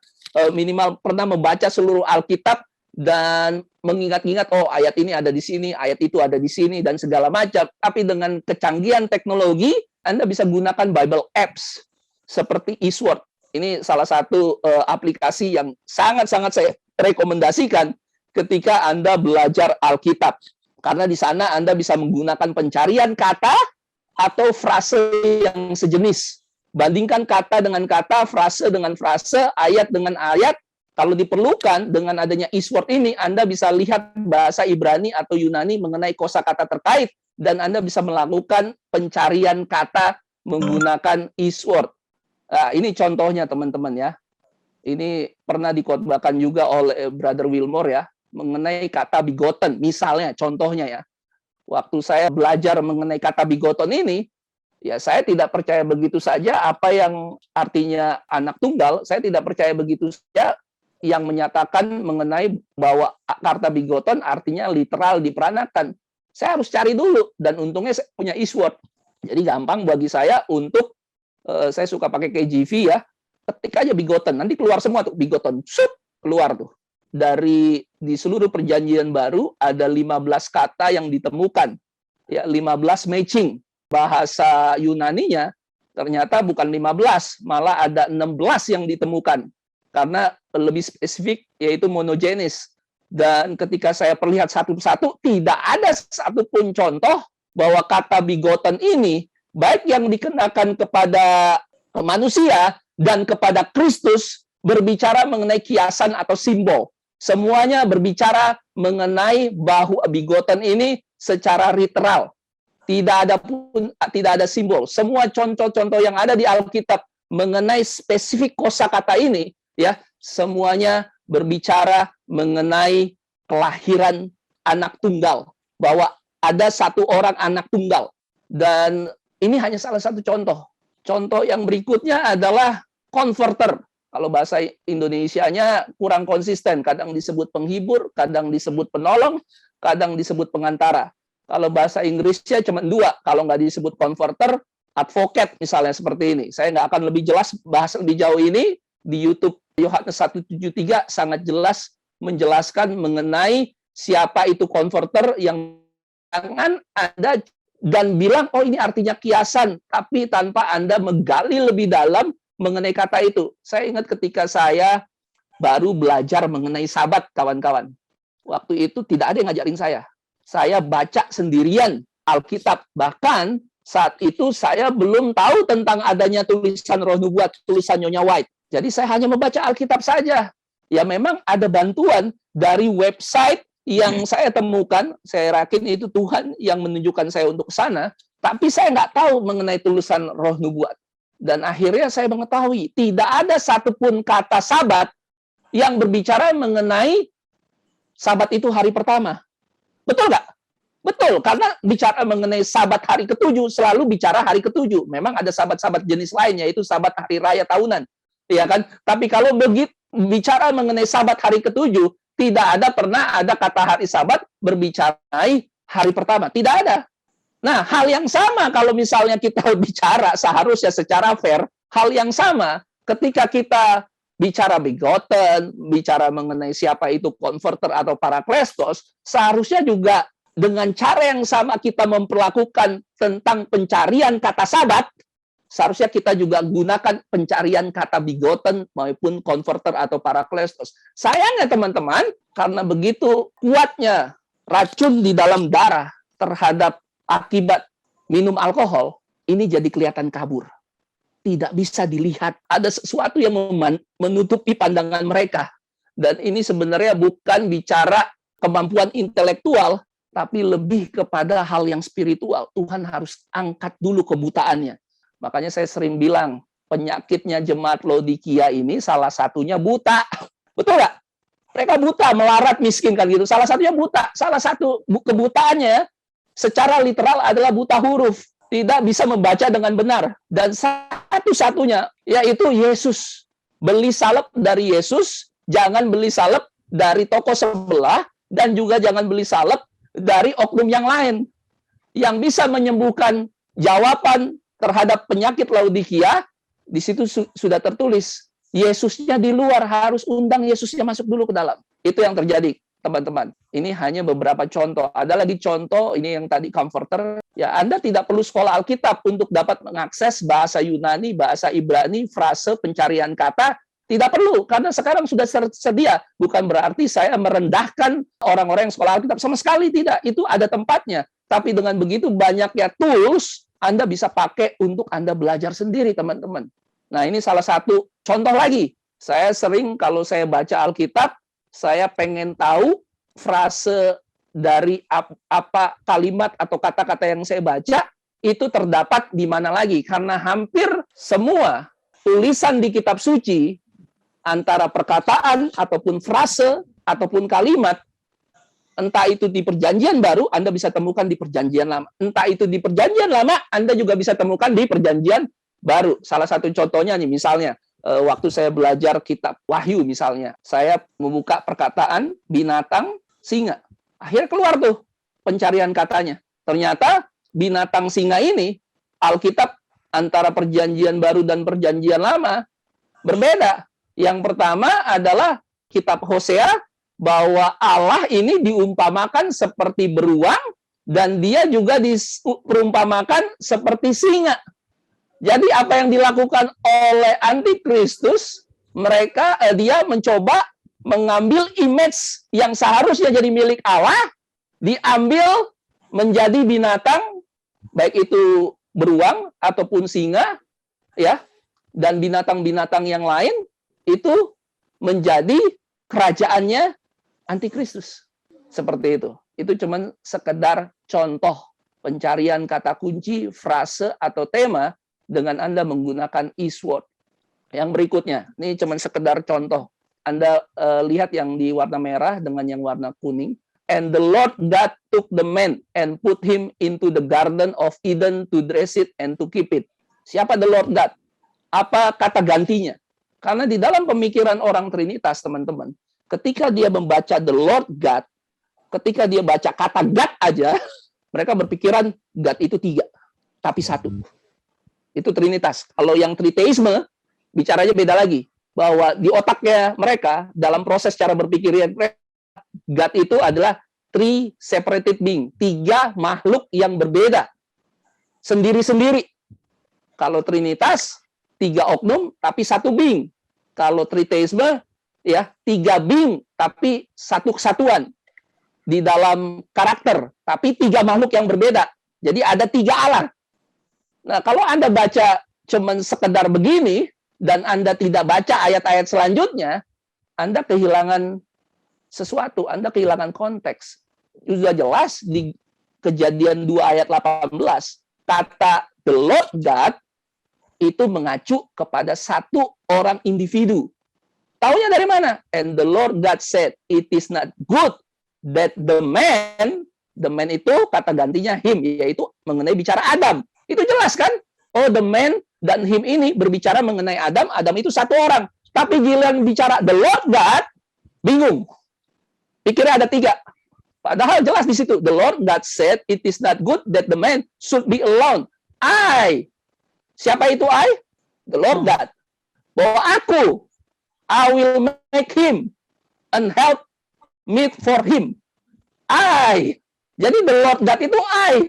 minimal pernah membaca seluruh Alkitab, dan mengingat-ingat, oh ayat ini ada di sini, ayat itu ada di sini, dan segala macam. Tapi dengan kecanggihan teknologi, Anda bisa gunakan Bible apps seperti eSword. Ini salah satu aplikasi yang sangat-sangat saya rekomendasikan ketika Anda belajar Alkitab. Karena di sana Anda bisa menggunakan pencarian kata atau frase yang sejenis. Bandingkan kata dengan kata, frase dengan frase, ayat dengan ayat. Kalau diperlukan, dengan adanya eSword ini, Anda bisa lihat bahasa Ibrani atau Yunani mengenai kosakata terkait, dan Anda bisa melakukan pencarian kata menggunakan eSword. Nah, ini contohnya, teman-teman ya. Ini pernah dikhotbahkan juga oleh Brother Wilmore ya, mengenai kata bigoten, misalnya, contohnya ya. Waktu saya belajar mengenai kata bigoten ini, ya saya tidak percaya begitu saja apa yang artinya anak tunggal, saya tidak percaya begitu saja yang menyatakan mengenai bahwa kata bigoton artinya literal diperanakan. Saya harus cari dulu, dan untungnya saya punya eSword. Jadi gampang bagi saya untuk, saya suka pakai KJV ya, ketik aja bigoton, nanti keluar semua tuh, bigoton, keluar tuh. Di seluruh perjanjian baru, ada 15 kata yang ditemukan, ya 15 matching. Bahasa Yunaninya ternyata bukan 15, malah ada 16 yang ditemukan. Karena lebih spesifik, yaitu monogenes. Dan ketika saya perlihat satu persatu, tidak ada satupun contoh bahwa kata bigoten ini, baik yang dikenakan kepada manusia dan kepada Kristus, berbicara mengenai kiasan atau simbol. Semuanya berbicara mengenai bahwa bigoten ini secara literal. Tidak ada simbol. Semua contoh-contoh yang ada di Alkitab mengenai spesifik kosakata ini, ya, semuanya berbicara mengenai kelahiran anak tunggal, bahwa ada satu orang anak tunggal. Dan ini hanya salah satu contoh. Contoh yang berikutnya adalah converter. Kalau bahasa Indonesianya kurang konsisten, kadang disebut penghibur, kadang disebut penolong, kadang disebut pengantara. Kalau bahasa Inggrisnya cuma dua, kalau nggak disebut converter, advocate misalnya seperti ini. Saya nggak akan lebih jelas bahas lebih jauh ini. Di YouTube Yohanes 1:73 sangat jelas menjelaskan mengenai siapa itu converter, yang jangan Anda dan bilang, oh ini artinya kiasan, tapi tanpa Anda menggali lebih dalam mengenai kata itu. Saya ingat ketika saya baru belajar mengenai Sabat, kawan-kawan. Waktu itu tidak ada yang ngajarin saya. Saya baca sendirian Alkitab. Bahkan saat itu saya belum tahu tentang adanya tulisan Roh Nubuat, tulisan Nyonya White. Jadi saya hanya membaca Alkitab saja. Ya memang ada bantuan dari website yang saya temukan. Saya yakin itu Tuhan yang menunjukkan saya untuk ke sana. Tapi saya nggak tahu mengenai tulisan Roh Nubuat. Dan akhirnya saya mengetahui tidak ada satupun kata Sabat yang berbicara mengenai Sabat itu hari pertama. Betul nggak? Betul, karena bicara mengenai Sabat hari ketujuh selalu bicara hari ketujuh. Memang ada Sabat-Sabat jenis lain, yaitu Sabat hari raya tahunan, ya kan? Tapi kalau begitu bicara mengenai Sabat hari ketujuh, tidak pernah ada kata hari Sabat berbicara hari pertama, tidak ada. Nah, hal yang sama kalau misalnya kita bicara seharusnya secara fair, hal yang sama ketika kita bicara begotten, bicara mengenai siapa itu converter atau paraklestos, seharusnya juga dengan cara yang sama kita memperlakukan tentang pencarian kata Sabat, seharusnya kita juga gunakan pencarian kata begotten maupun converter atau paraklestos. Sayangnya teman-teman, karena begitu kuatnya racun di dalam darah terhadap akibat minum alkohol, ini jadi kelihatan kabur. Tidak bisa dilihat. Ada sesuatu yang menutupi pandangan mereka. Dan ini sebenarnya bukan bicara kemampuan intelektual, tapi lebih kepada hal yang spiritual. Tuhan harus angkat dulu kebutaannya. Makanya saya sering bilang, penyakitnya jemaat Laodikia ini salah satunya buta. Betul nggak? Mereka buta, melarat, miskin kan gitu. Salah satunya buta. Salah satu kebutaannya secara literal adalah buta huruf, tidak bisa membaca dengan benar. Dan satu-satunya yaitu Yesus. Beli salep dari Yesus, jangan beli salep dari toko sebelah, dan juga jangan beli salep dari oknum yang lain. Yang bisa menyembuhkan jawaban terhadap penyakit Laodikia, di situ sudah tertulis. Yesusnya di luar, harus undang Yesusnya masuk dulu ke dalam. Itu yang terjadi, teman-teman. Ini hanya beberapa contoh. Ada lagi contoh, ini yang tadi comforter. Ya, Anda tidak perlu sekolah Alkitab untuk dapat mengakses bahasa Yunani, bahasa Ibrani, frase, pencarian kata. Tidak perlu, karena sekarang sudah tersedia. Bukan berarti saya merendahkan orang-orang yang sekolah Alkitab. Sama sekali tidak. Itu ada tempatnya. Tapi dengan begitu banyaknya tools, Anda bisa pakai untuk Anda belajar sendiri, teman-teman. Nah, ini salah satu contoh lagi. Saya sering kalau saya baca Alkitab, saya pengen tahu frase dari apa kalimat atau kata-kata yang saya baca, itu terdapat di mana lagi. Karena hampir semua tulisan di kitab suci, antara perkataan, ataupun frase, ataupun kalimat, entah itu di perjanjian baru, Anda bisa temukan di perjanjian lama. Entah itu di perjanjian lama, Anda juga bisa temukan di perjanjian baru. Salah satu contohnya nih, misalnya, waktu saya belajar kitab Wahyu misalnya, saya membuka perkataan binatang singa. Akhirnya keluar tuh pencarian katanya. Ternyata binatang singa ini, Alkitab antara perjanjian baru dan perjanjian lama berbeda. Yang pertama adalah kitab Hosea, bahwa Allah ini diumpamakan seperti beruang, dan dia juga diperumpamakan seperti singa. Jadi apa yang dilakukan oleh antikristus, dia mencoba mengambil image yang seharusnya jadi milik Allah, diambil menjadi binatang, baik itu beruang ataupun singa, ya, dan binatang-binatang yang lain itu menjadi kerajaannya antikristus. Seperti itu. Itu cuma sekedar contoh pencarian kata kunci, frase atau tema dengan Anda menggunakan eSword. Yang berikutnya, ini cuma sekedar contoh. Anda lihat yang di warna merah dengan yang warna kuning. And the Lord God took the man and put him into the garden of Eden to dress it and to keep it. Siapa the Lord God? Apa kata gantinya? Karena di dalam pemikiran orang Trinitas, teman-teman, ketika dia membaca the Lord God, ketika dia baca kata God aja, mereka berpikiran God itu 3, tapi 1. Itu Trinitas. Kalau yang Triteisme, bicaranya beda lagi. Bahwa di otaknya mereka, dalam proses cara berpikirnya mereka, God itu adalah 3 separated being. 3 makhluk yang berbeda. Sendiri-sendiri. Kalau Trinitas, 3 oknum, tapi 1 being. Kalau Triteisme, ya 3 being, tapi 1 kesatuan. Di dalam karakter, tapi 3 makhluk yang berbeda. Jadi ada 3 Allah. Nah, kalau Anda baca cuman sekedar begini, dan Anda tidak baca ayat-ayat selanjutnya, Anda kehilangan sesuatu, Anda kehilangan konteks. Sudah jelas di Kejadian 2 ayat 18, kata the Lord God itu mengacu kepada satu orang individu. Taunya dari mana? And the Lord God said, it is not good that the man itu kata gantinya him, yaitu mengenai bicara Adam. Itu jelas kan? Oh, the man dan him ini berbicara mengenai Adam, Adam itu satu orang. Tapi giliran bicara the Lord God, bingung. Pikirnya ada tiga. Padahal jelas di situ. The Lord God said, it is not good that the man should be alone. Siapa itu I? The Lord God. Bahwa I will make him and help meet for him. Jadi the Lord God itu I.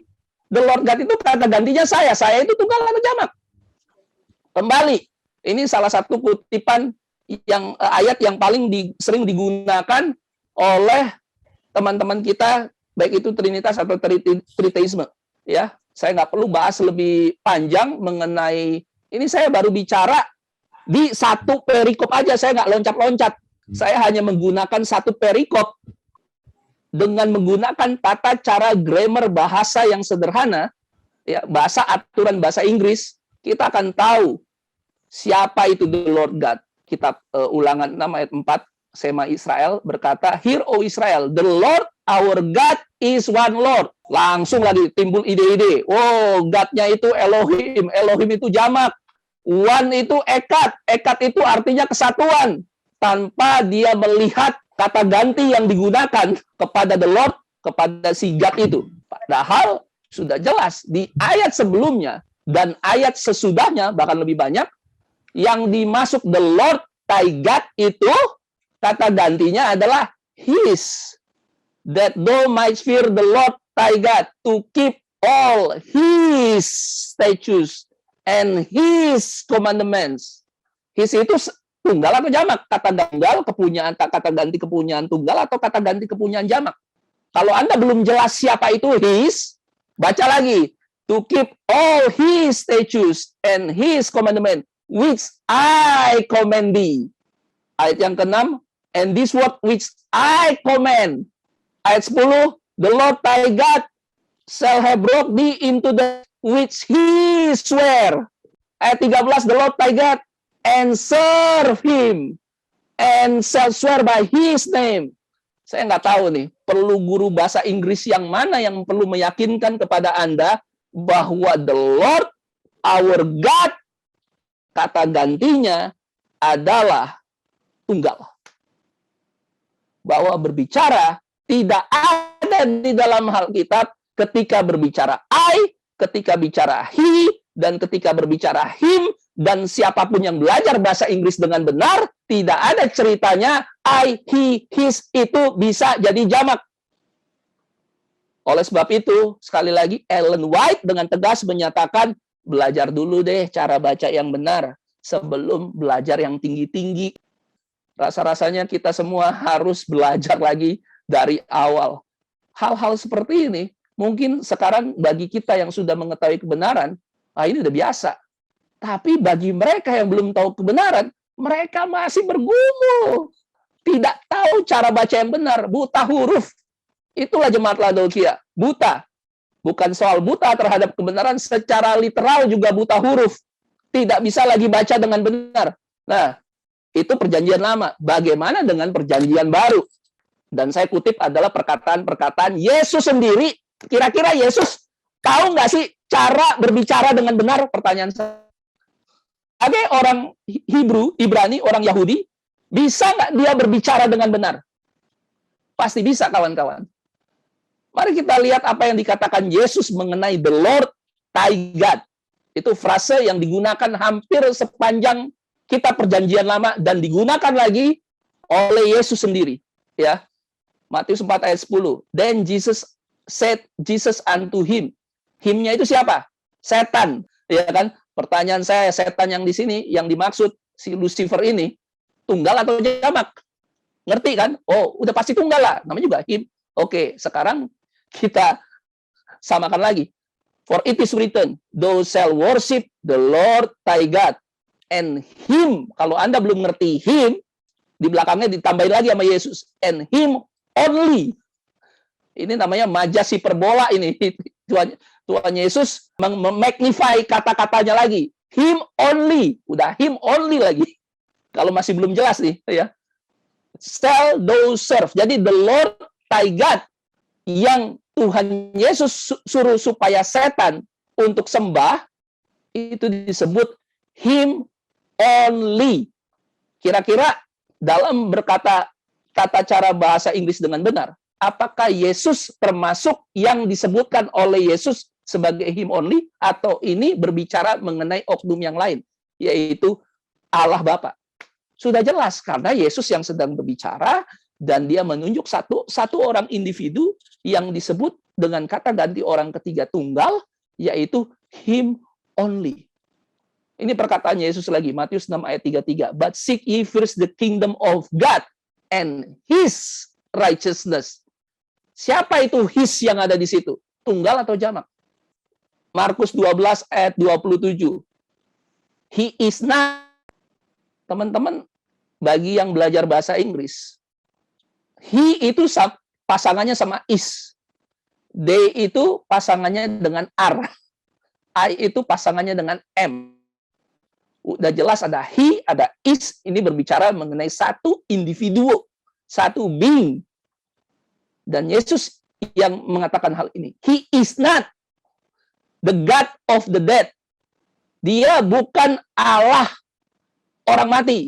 The Lord God itu kata gantinya saya. Saya itu tunggal atau jamak. Kembali, ini salah satu kutipan yang ayat yang paling sering digunakan oleh teman-teman kita, baik itu Trinitas atau Triteisme. Ya, saya nggak perlu bahas lebih panjang mengenai ini. Saya baru bicara di satu perikop aja, saya nggak loncat-loncat. Saya hanya menggunakan satu perikop dengan menggunakan tata cara grammar bahasa yang sederhana, ya, bahasa aturan bahasa Inggris, kita akan tahu siapa itu the Lord God. Kitab Ulangan 6 ayat 4, Sema Israel berkata, Hear, O Israel, the Lord our God is one Lord. Langsung lagi timbul ide-ide. Oh, God-nya itu Elohim. Elohim itu jamak. One itu ekat. Ekat itu artinya kesatuan. Tanpa dia melihat kata ganti yang digunakan kepada the Lord, kepada si God itu. Padahal sudah jelas di ayat sebelumnya dan ayat sesudahnya, bahkan lebih banyak, yang dimasuk the Lord thy God itu, kata gantinya adalah his. That thou might fear the Lord thy God, to keep all his statutes and his commandments. His itu tunggal atau jamak? Kata tunggal kepunyaan, kata ganti kepunyaan tunggal atau kata ganti kepunyaan jamak? Kalau Anda belum jelas siapa itu his, baca lagi. To keep all his statutes and his commandment, which I command thee. Ayat yang ke-6, and this word which I command. Ayat 10, the Lord thy God shall have brought thee into the which he swear. Ayat 13, the Lord thy God and serve him and shall swear by his name. Saya nggak tahu nih, perlu guru bahasa Inggris yang mana yang perlu meyakinkan kepada Anda bahwa the Lord our God, kata gantinya adalah tunggal. Bahwa berbicara tidak ada di dalam Alkitab ketika berbicara I, ketika bicara he, dan ketika berbicara him, dan siapapun yang belajar bahasa Inggris dengan benar, tidak ada ceritanya I, he, his itu bisa jadi jamak. Oleh sebab itu, sekali lagi, Ellen White dengan tegas menyatakan, belajar dulu deh cara baca yang benar sebelum belajar yang tinggi-tinggi. Rasa-rasanya kita semua harus belajar lagi dari awal. Hal-hal seperti ini, mungkin sekarang bagi kita yang sudah mengetahui kebenaran, ini udah biasa. Tapi bagi mereka yang belum tahu kebenaran, mereka masih bergumul. Tidak tahu cara baca yang benar, buta huruf. Itulah jemaat Laodikia, buta. Bukan soal buta terhadap kebenaran, secara literal juga buta huruf. Tidak bisa lagi baca dengan benar. Nah, itu perjanjian lama. Bagaimana dengan perjanjian baru? Dan saya kutip adalah perkataan-perkataan Yesus sendiri. Kira-kira Yesus tahu nggak sih cara berbicara dengan benar? Pertanyaan saya. Sebagai orang Ibrani, orang Yahudi, bisa nggak dia berbicara dengan benar? Pasti bisa, kawan-kawan. Mari kita lihat apa yang dikatakan Yesus mengenai the Lord thy God. Itu frase yang digunakan hampir sepanjang kitab perjanjian lama dan digunakan lagi oleh Yesus sendiri. Ya, Matius 4 ayat 10. Then Jesus said unto him. Him-nya itu siapa? Setan. Ya kan? Pertanyaan saya, setan yang di sini, yang dimaksud si Lucifer ini, tunggal atau jamak? Ngerti kan? Oh, udah pasti tunggal lah. Namanya juga him. Oke, sekarang kita samakan lagi. For it is written, thou shalt worship the Lord thy God. And him, kalau Anda belum ngerti him, di belakangnya ditambahin lagi sama Yesus. And him only. Ini namanya majas hiperbola ini. Tuhan Yesus memagnify kata-katanya lagi. Him only. Udah him only lagi. Kalau masih belum jelas nih, ya. Shall thou serve. Jadi the Lord thy God yang Tuhan Yesus suruh supaya setan untuk sembah, itu disebut him only. Kira-kira dalam berkata tata cara bahasa Inggris dengan benar, apakah Yesus termasuk yang disebutkan oleh Yesus sebagai him only, atau ini berbicara mengenai oknum yang lain, yaitu Allah Bapa? Sudah jelas, karena Yesus yang sedang berbicara, dan dia menunjuk satu orang individu yang disebut dengan kata ganti orang ketiga tunggal, yaitu him only. Ini perkataan Yesus lagi, Matius 6 ayat 33. But seek ye first the kingdom of God and his righteousness. Siapa itu his yang ada di situ? Tunggal atau jamak? Markus 12 ayat 27. He is not. Teman-teman, bagi yang belajar bahasa Inggris, he itu pasangannya sama is. They itu pasangannya dengan are. I itu pasangannya dengan am. Udah jelas ada he, ada is. Ini berbicara mengenai satu individu, satu being. Dan Yesus yang mengatakan hal ini. He is not the God of the dead. Dia bukan Allah orang mati.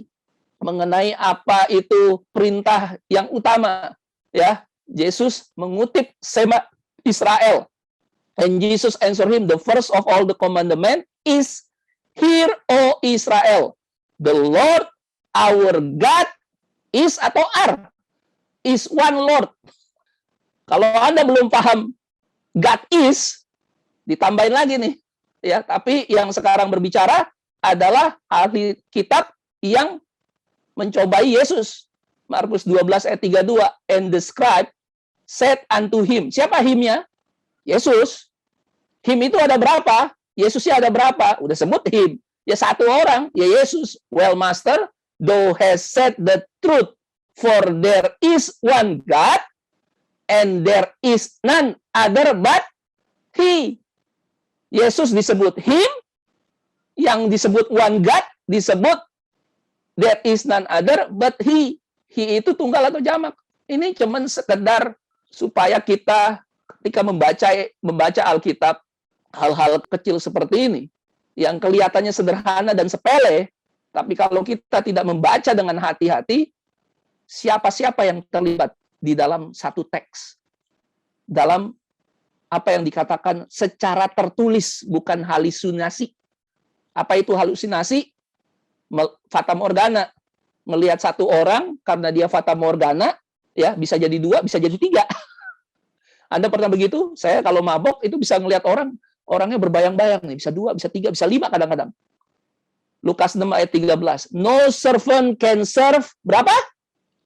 Mengenai apa itu perintah yang utama, ya, Yesus mengutip Shema Israel. And Jesus answered him, the first of all the commandment is, hear, O Israel, the Lord our God is atau are, is one Lord. Kalau Anda belum paham God is, ditambahin lagi nih, ya. Tapi yang sekarang berbicara adalah ahli kitab yang mencobai Yesus. Markus 12 ayat 32. And the scribe said unto him. Siapa himnya? Yesus. Him itu ada berapa? Yesusnya ada berapa? Udah sebut him. Ya satu orang, ya Yesus. Well, master, thou hast said the truth, for there is one God, and there is none other but he. Yesus disebut him, yang disebut one God disebut there is none other but he. He itu tunggal atau jamak. Ini cuman sekedar supaya kita ketika membaca Alkitab, hal-hal kecil seperti ini yang kelihatannya sederhana dan sepele, tapi kalau kita tidak membaca dengan hati-hati, siapa-siapa yang terlibat di dalam satu teks, dalam apa yang dikatakan secara tertulis, bukan halusinasi. Apa itu halusinasi? Fata morgana. Melihat satu orang, karena dia fata morgana, ya bisa jadi dua, bisa jadi tiga. Anda pernah begitu? Saya kalau mabok, itu bisa ngelihat orangnya berbayang-bayang nih, bisa dua, bisa tiga, bisa lima kadang-kadang. Lukas 6 ayat 13. No servant can serve, berapa?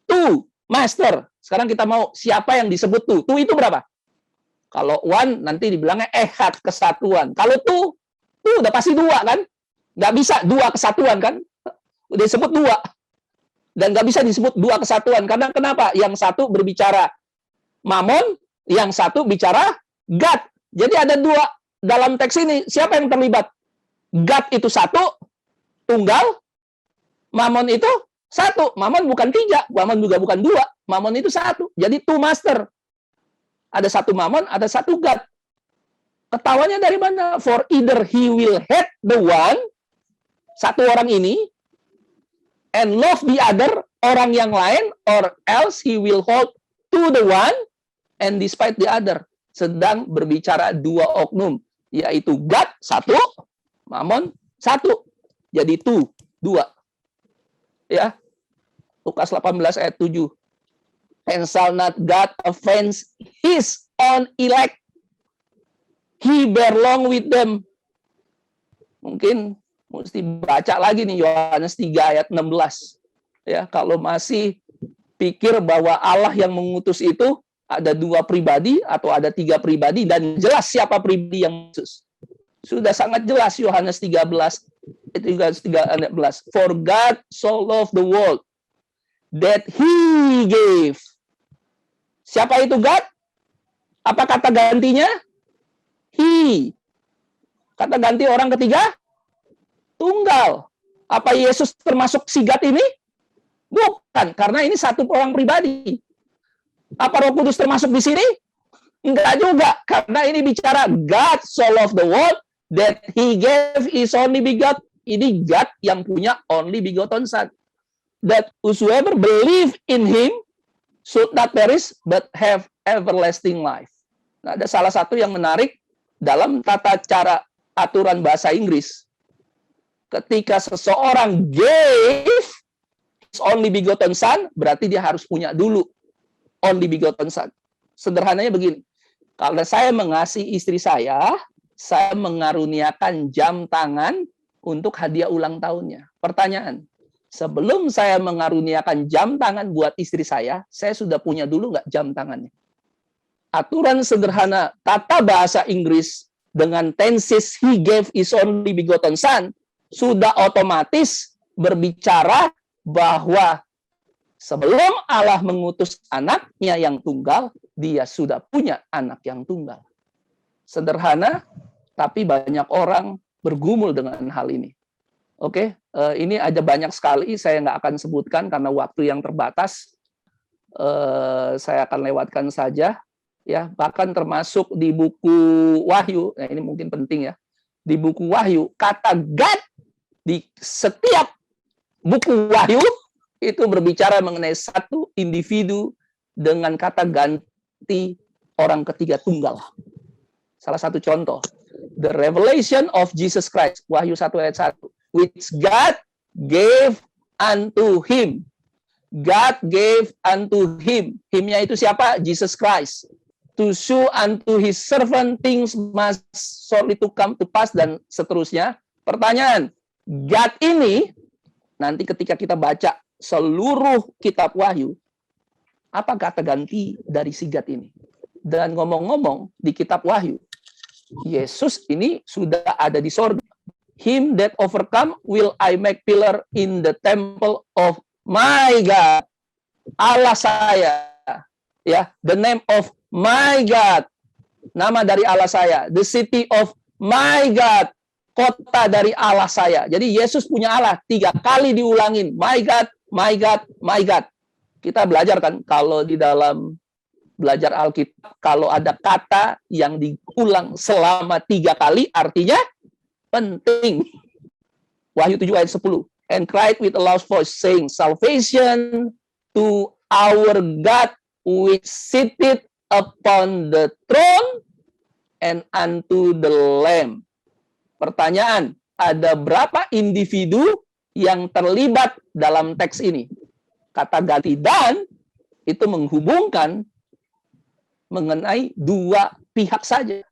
Two master. Sekarang kita mau, siapa yang disebut two? Two itu berapa? Kalau one, nanti dibilangnya ehad, kesatuan. Kalau two udah pasti dua kan? Nggak bisa dua kesatuan kan? Udah disebut dua. Dan nggak bisa disebut dua kesatuan. Karena kenapa? Yang satu berbicara Mammon, yang satu bicara God. Jadi ada dua dalam teks ini. Siapa yang terlibat? God itu satu, tunggal. Mammon itu satu. Mammon bukan tiga. Mammon juga bukan dua. Mammon itu satu. Jadi two master. Ada satu Mammon, ada satu God. Ketawanya dari mana? For either he will hate the one, satu orang ini, and love the other, orang yang lain, or else he will hold to the one, and despite the other. Sedang berbicara dua oknum, yaitu God, satu, Mammon, satu. Jadi two, dua. Ya, Lukas 18 ayat 7. And shall not God offend his own elect? He bear long with them. Mungkin mesti baca lagi nih Yohanes 3 ayat 16. Ya, kalau masih pikir bahwa Allah yang mengutus itu ada dua pribadi atau ada tiga pribadi dan jelas siapa pribadi yang Yesus. Sudah sangat jelas Yohanes 13 ayat 13. For God so loved the world that he gave. Siapa itu God? Apa kata gantinya? He. Kata ganti orang ketiga? tunggal. Apa Yesus termasuk sigat ini? Bukan, karena ini satu orang pribadi. Apa Roh Kudus termasuk di sini? Enggak juga, karena ini bicara God so loved the world that He gave His only begotten. Ini God yang punya only begotten Son. That whosoever believe in Him should not perish but have everlasting life. Nah, ada salah satu yang menarik dalam tata cara aturan bahasa Inggris. Ketika seseorang gave His only begotten Son, berarti dia harus punya dulu only begotten Son. Sederhananya begini, kalau saya mengasihi istri saya mengaruniakan jam tangan untuk hadiah ulang tahunnya. Pertanyaan, sebelum saya mengaruniakan jam tangan buat istri saya sudah punya dulu nggak jam tangannya? Aturan sederhana tata bahasa Inggris dengan tenses He gave His only begotten Son sudah otomatis berbicara bahwa sebelum Allah mengutus anaknya yang tunggal, dia sudah punya anak yang tunggal. Sederhana, tapi banyak orang bergumul dengan hal ini. Oke, ini ada banyak sekali, saya nggak akan sebutkan karena waktu yang terbatas. Saya akan lewatkan saja. Ya, bahkan termasuk di buku Wahyu, nah ini mungkin penting ya. Di buku Wahyu, kata God di setiap buku Wahyu itu berbicara mengenai satu individu dengan kata ganti orang ketiga tunggal. Salah satu contoh, the revelation of Jesus Christ, Wahyu 1 ayat 1, which God gave unto him. God gave unto him. Him-nya itu siapa? Jesus Christ. To show unto his servant things must shortly to come to pass, dan seterusnya. Pertanyaan, God ini, nanti ketika kita baca seluruh kitab Wahyu, apa kata ganti dari si God ini? Dan ngomong-ngomong, di kitab Wahyu, Yesus ini sudah ada di sorga. Him that overcome will I make pillar in the temple of my God. Allah saya. Ya, the name of my God. Nama dari Allah saya. The city of my God. Kota dari Allah saya. Jadi Yesus punya Allah 3 kali diulangin. My God, my God, my God. Kita belajar kan kalau di dalam belajar Alkitab, kalau ada kata yang diulang selama 3 kali, artinya penting. Wahyu 7 ayat 10. And cried with a loud voice, saying, salvation to our God which sitteth upon the throne and unto the Lamb. Pertanyaan, ada berapa individu yang terlibat dalam teks ini? Kata ganti dan itu menghubungkan mengenai 2 pihak saja.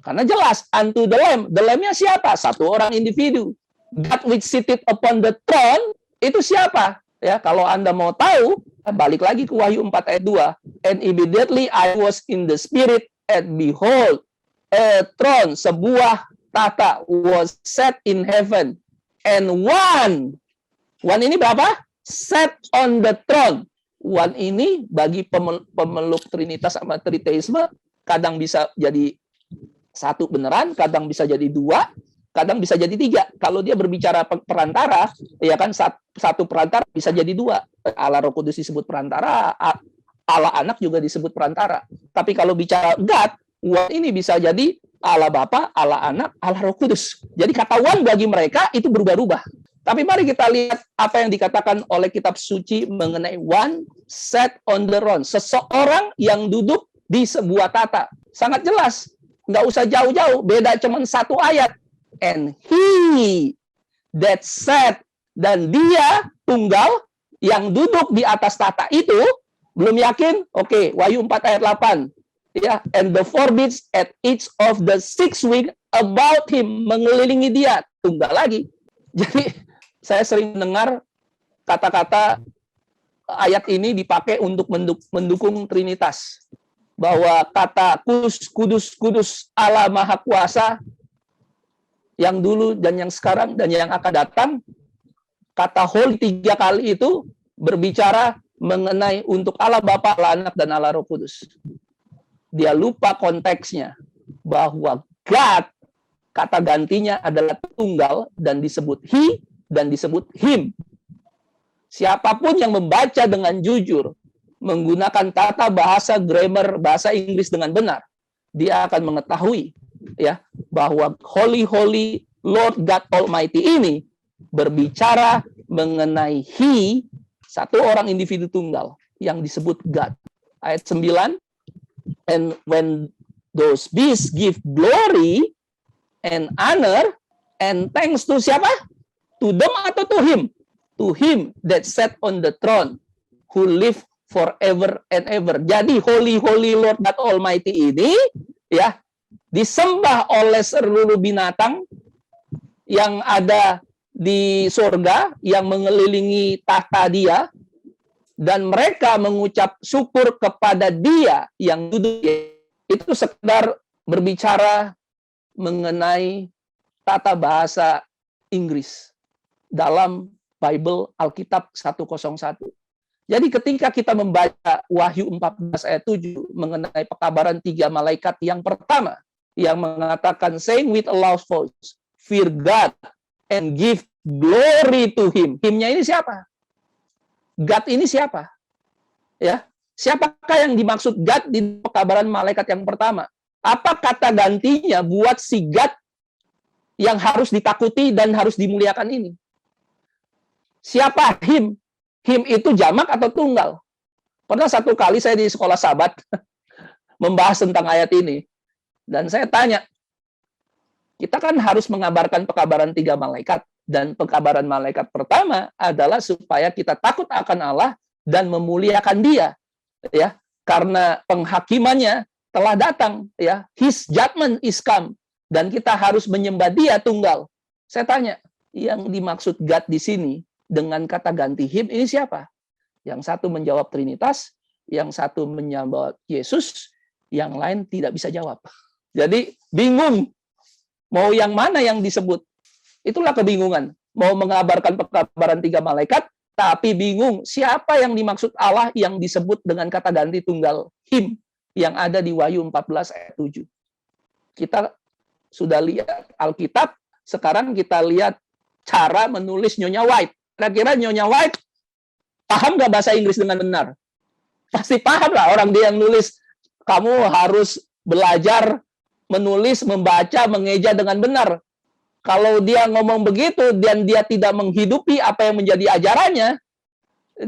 Karena jelas, unto the Lamb. The Lamb-nya siapa? Satu orang individu. God which sitteth upon the throne, itu siapa? Ya, kalau Anda mau tahu, balik lagi ke Wahyu 4 ayat 2. And immediately I was in the spirit, and behold, a throne, sebuah tata was set in heaven, and one ini berapa? Set on the throne. One ini bagi pemeluk Trinitas sama Triteisme kadang bisa jadi 1 beneran, kadang bisa jadi 2, kadang bisa jadi 3. Kalau dia berbicara perantara, ya kan 1 perantara bisa jadi 2. Allah Roh Kudus disebut perantara, Allah Anak juga disebut perantara. Tapi kalau bicara God, one ini bisa jadi Allah Bapa, Allah Anak, Allah Roh Kudus. Jadi kata one bagi mereka itu berubah-ubah. Tapi mari kita lihat apa yang dikatakan oleh kitab suci mengenai one set on the throne. Seseorang yang duduk di sebuah tata. Sangat jelas. Nggak usah jauh-jauh. Beda cuma 1 ayat. And he that sat, dan dia tunggal yang duduk di atas tata itu. Belum yakin? Oke, Wahyu 4 ayat 8. Ya, and the 4 beasts at each of the 6 wings about him, mengelilingi dia. Tunggal lagi. Jadi saya sering mendengar kata-kata ayat ini dipakai untuk mendukung Trinitas. Bahwa kata kudus, kudus Allah Maha Kuasa yang dulu dan yang sekarang dan yang akan datang, kata holy 3 kali itu berbicara mengenai untuk Allah Bapa, Allah Anak, dan Allah Roh Kudus. Dia lupa konteksnya bahwa God kata gantinya adalah tunggal dan disebut he dan disebut him. Siapapun yang membaca dengan jujur, menggunakan tata bahasa grammar bahasa Inggris dengan benar, dia akan mengetahui ya bahwa Holy Holy Lord God Almighty ini berbicara mengenai he, satu orang individu tunggal yang disebut God. Ayat 9, and when those beasts give glory and honor and thanks to siapa? To them atau to him? To him that sat on the throne, who live forever and ever. Jadi Holy Holy Lord God Almighty ini ya disembah oleh seluruh binatang yang ada di surga yang mengelilingi tahta dia, dan mereka mengucap syukur kepada dia yang duduk. Itu sekedar berbicara mengenai tata bahasa Inggris dalam Bible Alkitab 101. Jadi ketika kita membaca Wahyu 14 ayat 7 mengenai pekabaran 3 malaikat yang pertama yang mengatakan saying with a loud voice, fear God and give glory to him. Himnya ini siapa? God ini siapa? Ya, siapakah yang dimaksud God di pekabaran malaikat yang pertama? Apa kata gantinya buat si God yang harus ditakuti dan harus dimuliakan ini? Siapa him? Him itu jamak atau tunggal? Pernah satu kali saya di sekolah Sabat membahas tentang ayat ini. Dan saya tanya, kita kan harus mengabarkan pekabaran 3 malaikat. Dan pekabaran malaikat pertama adalah supaya kita takut akan Allah dan memuliakan dia. Ya, karena penghakimannya telah datang. Ya, his judgment is come. Dan kita harus menyembah dia tunggal. Saya tanya, yang dimaksud God di sini dengan kata ganti him ini siapa? Yang satu menjawab Trinitas, yang satu menjawab Yesus, yang lain tidak bisa jawab. Jadi bingung mau yang mana yang disebut. Itulah kebingungan. Mau mengabarkan pekabaran 3 malaikat, tapi bingung siapa yang dimaksud Allah yang disebut dengan kata ganti tunggal him yang ada di Wahyu 14 ayat 7. Kita sudah lihat Alkitab, sekarang kita lihat cara menulis Nyonya White. Kira-kira Nyonya White paham nggak bahasa Inggris dengan benar? Pasti paham lah, orang dia yang nulis. Kamu harus belajar menulis, membaca, mengeja dengan benar. Kalau dia ngomong begitu dan dia tidak menghidupi apa yang menjadi ajarannya,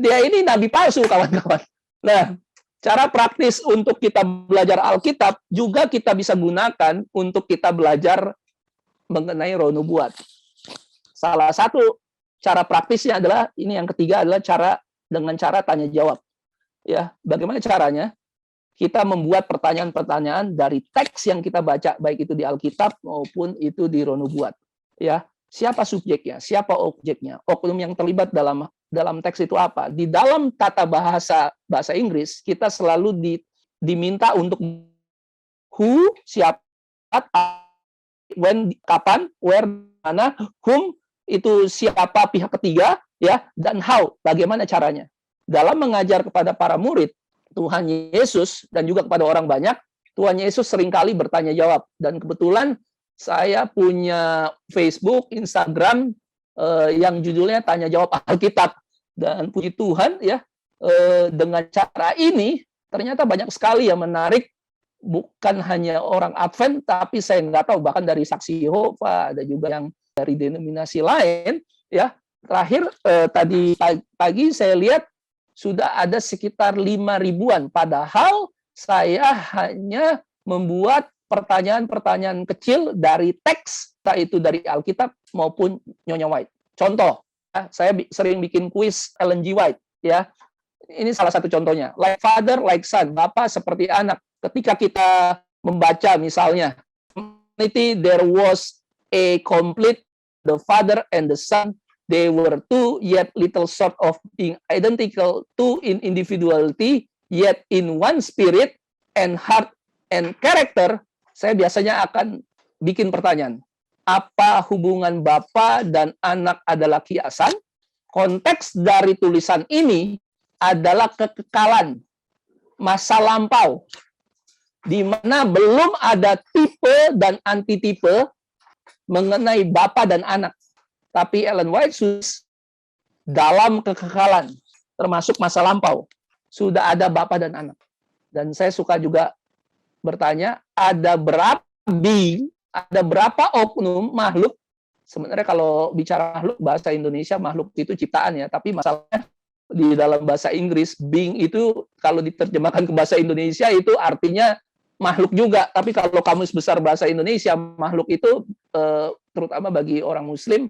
dia ini nabi palsu, kawan-kawan. Nah, cara praktis untuk kita belajar Alkitab juga kita bisa gunakan untuk kita belajar mengenai roh nubuat. Salah satu cara praktisnya adalah, ini yang ketiga adalah dengan cara tanya jawab. Ya, bagaimana caranya? Kita membuat pertanyaan-pertanyaan dari teks yang kita baca, baik itu di Alkitab maupun itu di roh nubuat. Ya, siapa subjeknya, siapa objeknya, oknum yang terlibat dalam teks itu apa? Di dalam tata bahasa Inggris, kita selalu diminta untuk who, siapa, when, kapan, where, mana, whom, itu siapa pihak ketiga, ya, dan how, bagaimana caranya. Dalam mengajar kepada para murid Tuhan Yesus dan juga kepada orang banyak, Tuhan Yesus seringkali bertanya jawab. Dan kebetulan saya punya Facebook, Instagram yang judulnya Tanya Jawab Alkitab. Dan puji Tuhan ya, dengan cara ini ternyata banyak sekali yang menarik, bukan hanya orang Advent, tapi saya nggak tahu bahkan dari Saksi Yehova, ada juga yang dari denominasi lain, ya. Terakhir tadi pagi saya lihat sudah ada sekitar 5.000-an, padahal saya hanya membuat pertanyaan-pertanyaan kecil dari teks, entah itu dari Alkitab maupun Nyonya White. Contoh, saya sering bikin kuis Ellen G. White, ya. Ini salah satu contohnya. Like father, like son, bapak seperti anak. Ketika kita membaca misalnya, there was a complete, the father and the son, they were two, yet little short of being identical, two in individuality, yet in one spirit and heart and character. Saya biasanya akan bikin pertanyaan. Apa hubungan Bapa dan anak adalah kiasan? Konteks dari tulisan ini adalah kekekalan, masa lampau, di mana belum ada tipe dan antitipe mengenai Bapa dan Anak. Tapi Ellen White dalam kekekalan, termasuk masa lampau, sudah ada Bapa dan Anak. Dan saya suka juga bertanya, ada berapa being, ada berapa oknum makhluk? Sebenarnya kalau bicara makhluk, bahasa Indonesia makhluk itu ciptaan ya, tapi masalahnya di dalam bahasa Inggris, being itu kalau diterjemahkan ke bahasa Indonesia itu artinya makhluk juga. Tapi kalau kamus besar bahasa Indonesia, makhluk itu terutama bagi orang Muslim,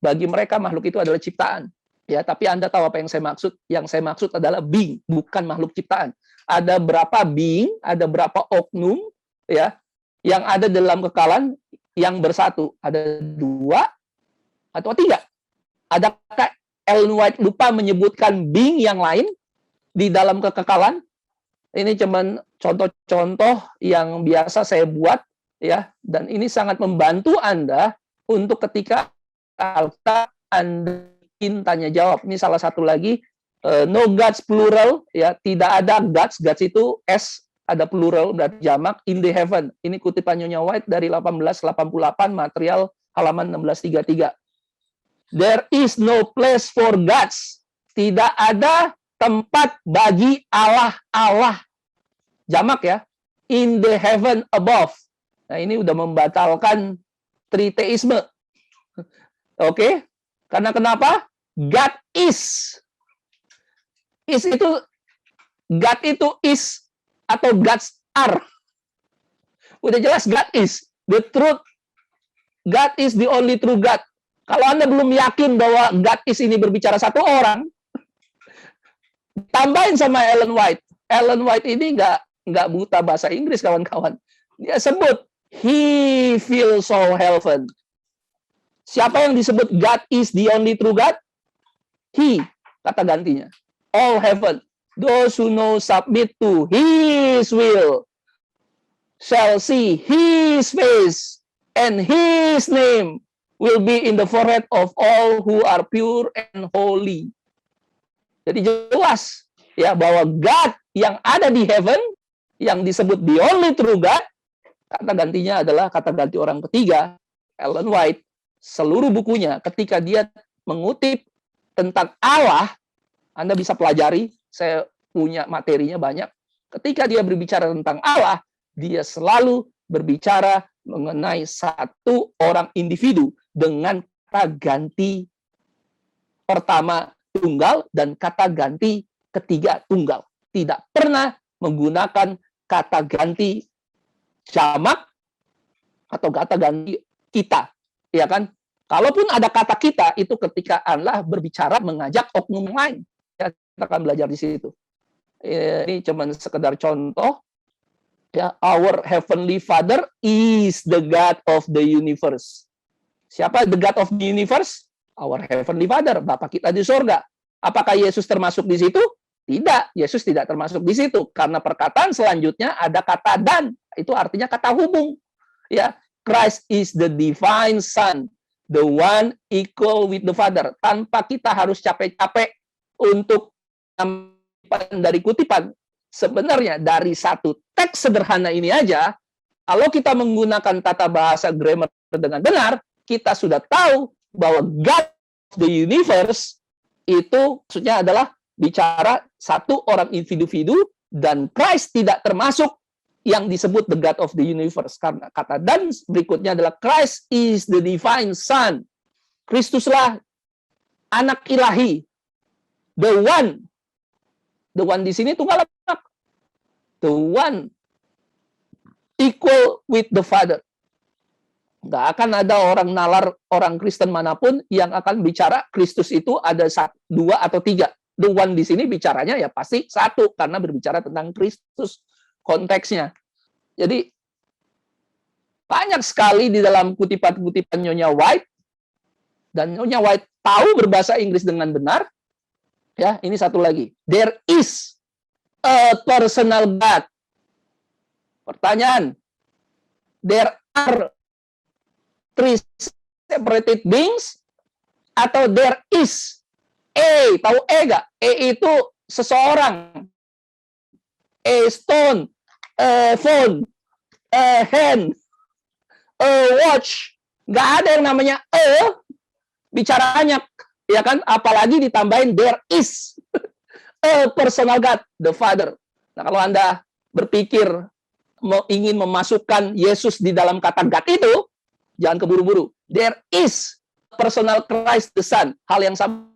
bagi mereka makhluk itu adalah ciptaan. Ya, tapi Anda tahu apa yang saya maksud? Yang saya maksud adalah being, bukan makhluk ciptaan. Ada berapa being, ada berapa oknum, ya, yang ada dalam kekekalan yang bersatu. Ada 2 atau 3. Adakah Ellen White lupa menyebutkan being yang lain di dalam kekekalan? Ini cuman contoh-contoh yang biasa saya buat, ya, dan ini sangat membantu Anda untuk ketika Anda tanya jawab. Ini salah satu lagi, no gods plural, ya, tidak ada gods. Gods itu S ada plural berarti jamak, in the heaven. Ini kutipan Nyonya White dari 1888, material halaman 1633. There is no place for gods. Tidak ada tempat bagi Allah-Allah. Jamak ya. In the heaven above. Nah, ini udah membatalkan triteisme. Oke? Karena kenapa? God is. Is itu, God itu is atau gods are. Udah jelas God is. The truth. God is the only true God. Kalau Anda belum yakin bahwa God is ini berbicara satu orang, tambahin sama Ellen White. Ellen White ini nggak buta bahasa Inggris, kawan-kawan. Dia sebut, He feels so heaven. Siapa yang disebut God is the only true God? He, kata gantinya. All heaven. Those who know submit to His will shall see His face, and His name will be in the forehead of all who are pure and holy. Jadi jelas ya bahwa God yang ada di heaven, yang disebut the only true God, kata gantinya adalah kata ganti orang ketiga, Ellen White. Seluruh bukunya ketika dia mengutip tentang Allah, Anda bisa pelajari, saya punya materinya banyak. Ketika dia berbicara tentang Allah, dia selalu berbicara mengenai satu orang individu dengan kata ganti pertama tunggal dan kata ganti ketiga tunggal. Tidak pernah menggunakan kata ganti jamak atau kata ganti kita, ya kan? Kalaupun ada kata kita, itu ketika Allah berbicara mengajak oknum yang lain. Ya, kita akan belajar di situ. Ini cuma sekedar contoh. Ya, our heavenly Father is the God of the universe. Siapa the God of the universe? Our heavenly Father, Bapa kita di surga. Apakah Yesus termasuk di situ? Tidak, Yesus tidak termasuk di situ. Karena perkataan selanjutnya ada kata dan. Itu artinya kata hubung. Ya, Christ is the divine Son, the one equal with the Father. Tanpa kita harus capek-capek untuk dari kutipan. Sebenarnya dari satu teks sederhana ini aja, kalau kita menggunakan tata bahasa grammar dengan benar, kita sudah tahu bahwa God of the universe itu maksudnya adalah bicara satu orang individu, dan Christ tidak termasuk yang disebut the God of the universe. Karena kata dan berikutnya adalah Christ is the divine Son. Kristuslah anak ilahi. The one. The one di sini tunggal anak. The one equal with the Father. Nggak akan ada orang nalar, orang Kristen manapun yang akan bicara Kristus itu ada 2 atau 3. The one di sini bicaranya ya pasti 1, karena berbicara tentang Kristus konteksnya. Jadi banyak sekali di dalam kutipan-kutipan Nyonya White, dan Nyonya White tahu berbahasa Inggris dengan benar. Ya, ini satu lagi. There is a personal God. Pertanyaan, there are 3 separated beings, atau there is a, tahu nggak? Itu seseorang, a stone, a phone, a hand, a watch. Nggak ada yang namanya bicara banyak, ya kan? Apalagi ditambahin there is a personal God, the Father. Nah, kalau Anda berpikir ingin memasukkan Yesus di dalam kata God itu, jangan keburu-buru. There is personal Christ the Son. Hal yang sama.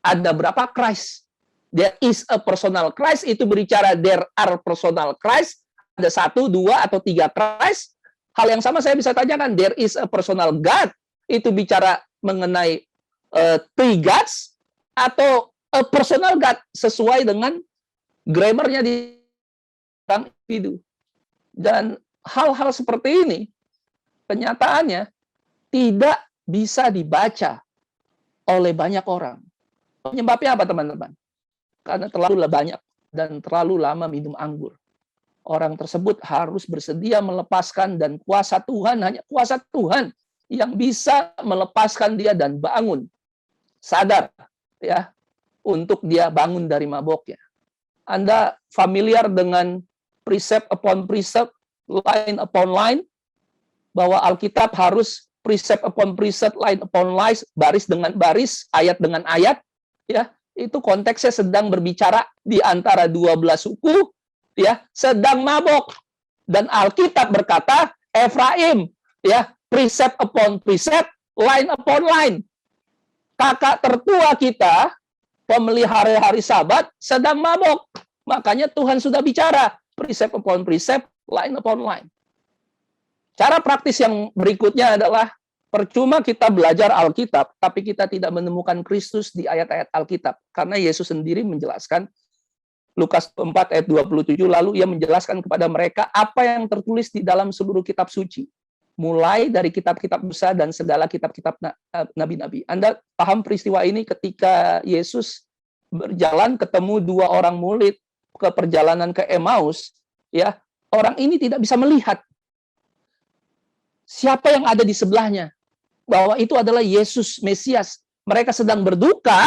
Ada berapa Christ? There is a personal Christ, itu berbicara there are personal Christ. Ada 1, 2, atau 3 Christ. Hal yang sama saya bisa tanyakan, there is a personal God, itu bicara mengenai 3 gods, atau a personal God, sesuai dengan grammarnya di orang individu. Dan hal-hal seperti ini, kenyataannya tidak bisa dibaca oleh banyak orang. Penyebabnya apa, teman-teman? Karena terlalu banyak dan terlalu lama minum anggur. Orang tersebut harus bersedia melepaskan, dan kuasa Tuhan, hanya kuasa Tuhan yang bisa melepaskan dia dan bangun. Sadar, ya, untuk dia bangun dari maboknya. Anda familiar dengan precept upon precept, line upon line, bahwa Alkitab harus precept upon precept, line upon line, baris dengan baris, ayat dengan ayat, ya, itu konteksnya sedang berbicara di antara 12 suku, ya, sedang mabok. Dan Alkitab berkata, Efraim, ya, precept upon precept, line upon line. Kakak tertua kita, pemelihara hari Sabat, sedang mabok. Makanya Tuhan sudah bicara, precept upon precept, line upon line. Cara praktis yang berikutnya adalah, percuma kita belajar Alkitab, tapi kita tidak menemukan Kristus di ayat-ayat Alkitab. Karena Yesus sendiri menjelaskan, Lukas 4 ayat 27, lalu ia menjelaskan kepada mereka apa yang tertulis di dalam seluruh kitab suci. Mulai dari kitab-kitab Musa dan segala kitab-kitab nabi-nabi. Anda paham peristiwa ini ketika Yesus berjalan ketemu 2 orang murid ke perjalanan ke Emmaus, ya, orang ini tidak bisa melihat siapa yang ada di sebelahnya, bahwa itu adalah Yesus Mesias. Mereka sedang berduka,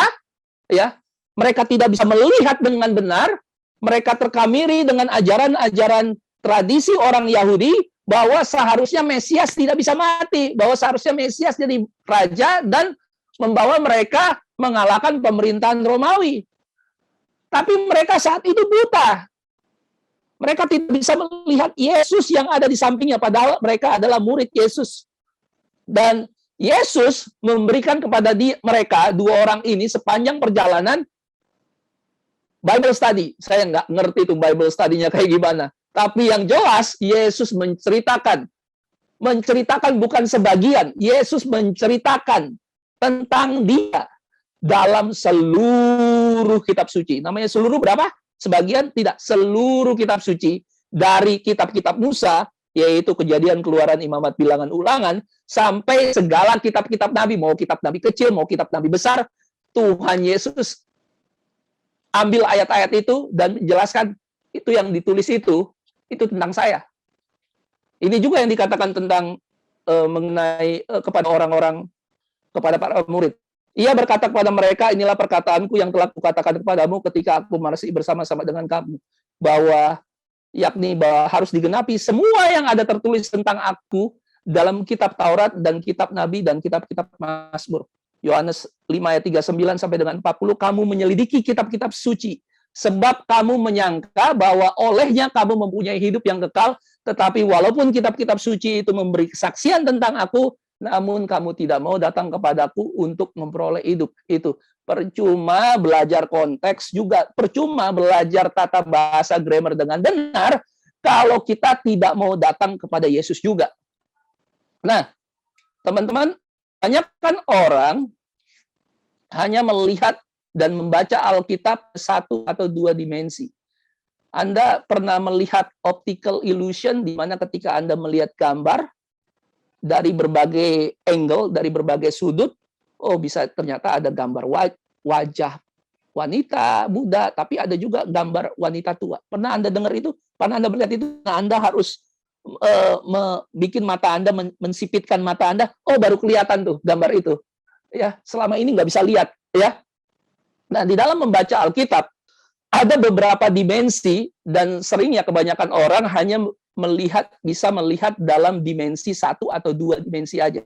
ya. Mereka tidak bisa melihat dengan benar, mereka terkamiri dengan ajaran-ajaran tradisi orang Yahudi, bahwa seharusnya Mesias tidak bisa mati, bahwa seharusnya Mesias jadi raja dan membawa mereka mengalahkan pemerintahan Romawi. Tapi mereka saat itu buta. Mereka tidak bisa melihat Yesus yang ada di sampingnya, padahal mereka adalah murid Yesus. Dan Yesus memberikan kepada mereka 2 orang ini sepanjang perjalanan Bible study. Saya nggak ngerti itu Bible study-nya kayak gimana. Tapi yang jelas, Yesus menceritakan bukan sebagian. Yesus menceritakan tentang dia dalam seluruh kitab suci. Namanya seluruh berapa? Sebagian tidak. Seluruh kitab suci. Dari kitab-kitab Musa, yaitu Kejadian, Keluaran, Imamat, Bilangan, Ulangan, sampai segala kitab-kitab Nabi. Mau kitab Nabi kecil, mau kitab Nabi besar. Tuhan Yesus ambil ayat-ayat itu dan jelaskan, itu yang ditulis itu tentang saya. Ini juga yang dikatakan tentang mengenai kepada orang-orang, kepada para murid. Ia berkata kepada mereka, inilah perkataanku yang telah kukatakan kepadamu ketika aku masih bersama-sama dengan kamu, bahwa harus digenapi semua yang ada tertulis tentang aku dalam kitab Taurat dan kitab Nabi dan kitab-kitab Mazmur. Yohanes 5 ayat 39 sampai dengan 40, kamu menyelidiki kitab-kitab suci, sebab kamu menyangka bahwa olehnya kamu mempunyai hidup yang kekal, tetapi walaupun kitab-kitab suci itu memberi kesaksian tentang aku, namun kamu tidak mau datang kepadaku untuk memperoleh hidup. Itu percuma belajar konteks juga, percuma belajar tata bahasa grammar dengan benar, kalau kita tidak mau datang kepada Yesus juga. Nah, teman-teman, banyak kan orang hanya melihat dan membaca Alkitab 1 atau 2 dimensi. Anda pernah melihat optical illusion, di mana ketika Anda melihat gambar dari berbagai angle, dari berbagai sudut, bisa ternyata ada gambar wajah wanita muda, tapi ada juga gambar wanita tua. Pernah Anda dengar itu? Pernah Anda melihat itu? Nah, Anda harus bikin mata Anda, mensipitkan mata Anda, baru kelihatan tuh gambar itu. Ya, selama ini nggak bisa lihat, ya. Nah, di dalam membaca Alkitab ada beberapa dimensi, dan seringnya kebanyakan orang hanya bisa melihat dalam dimensi satu atau dua dimensi aja.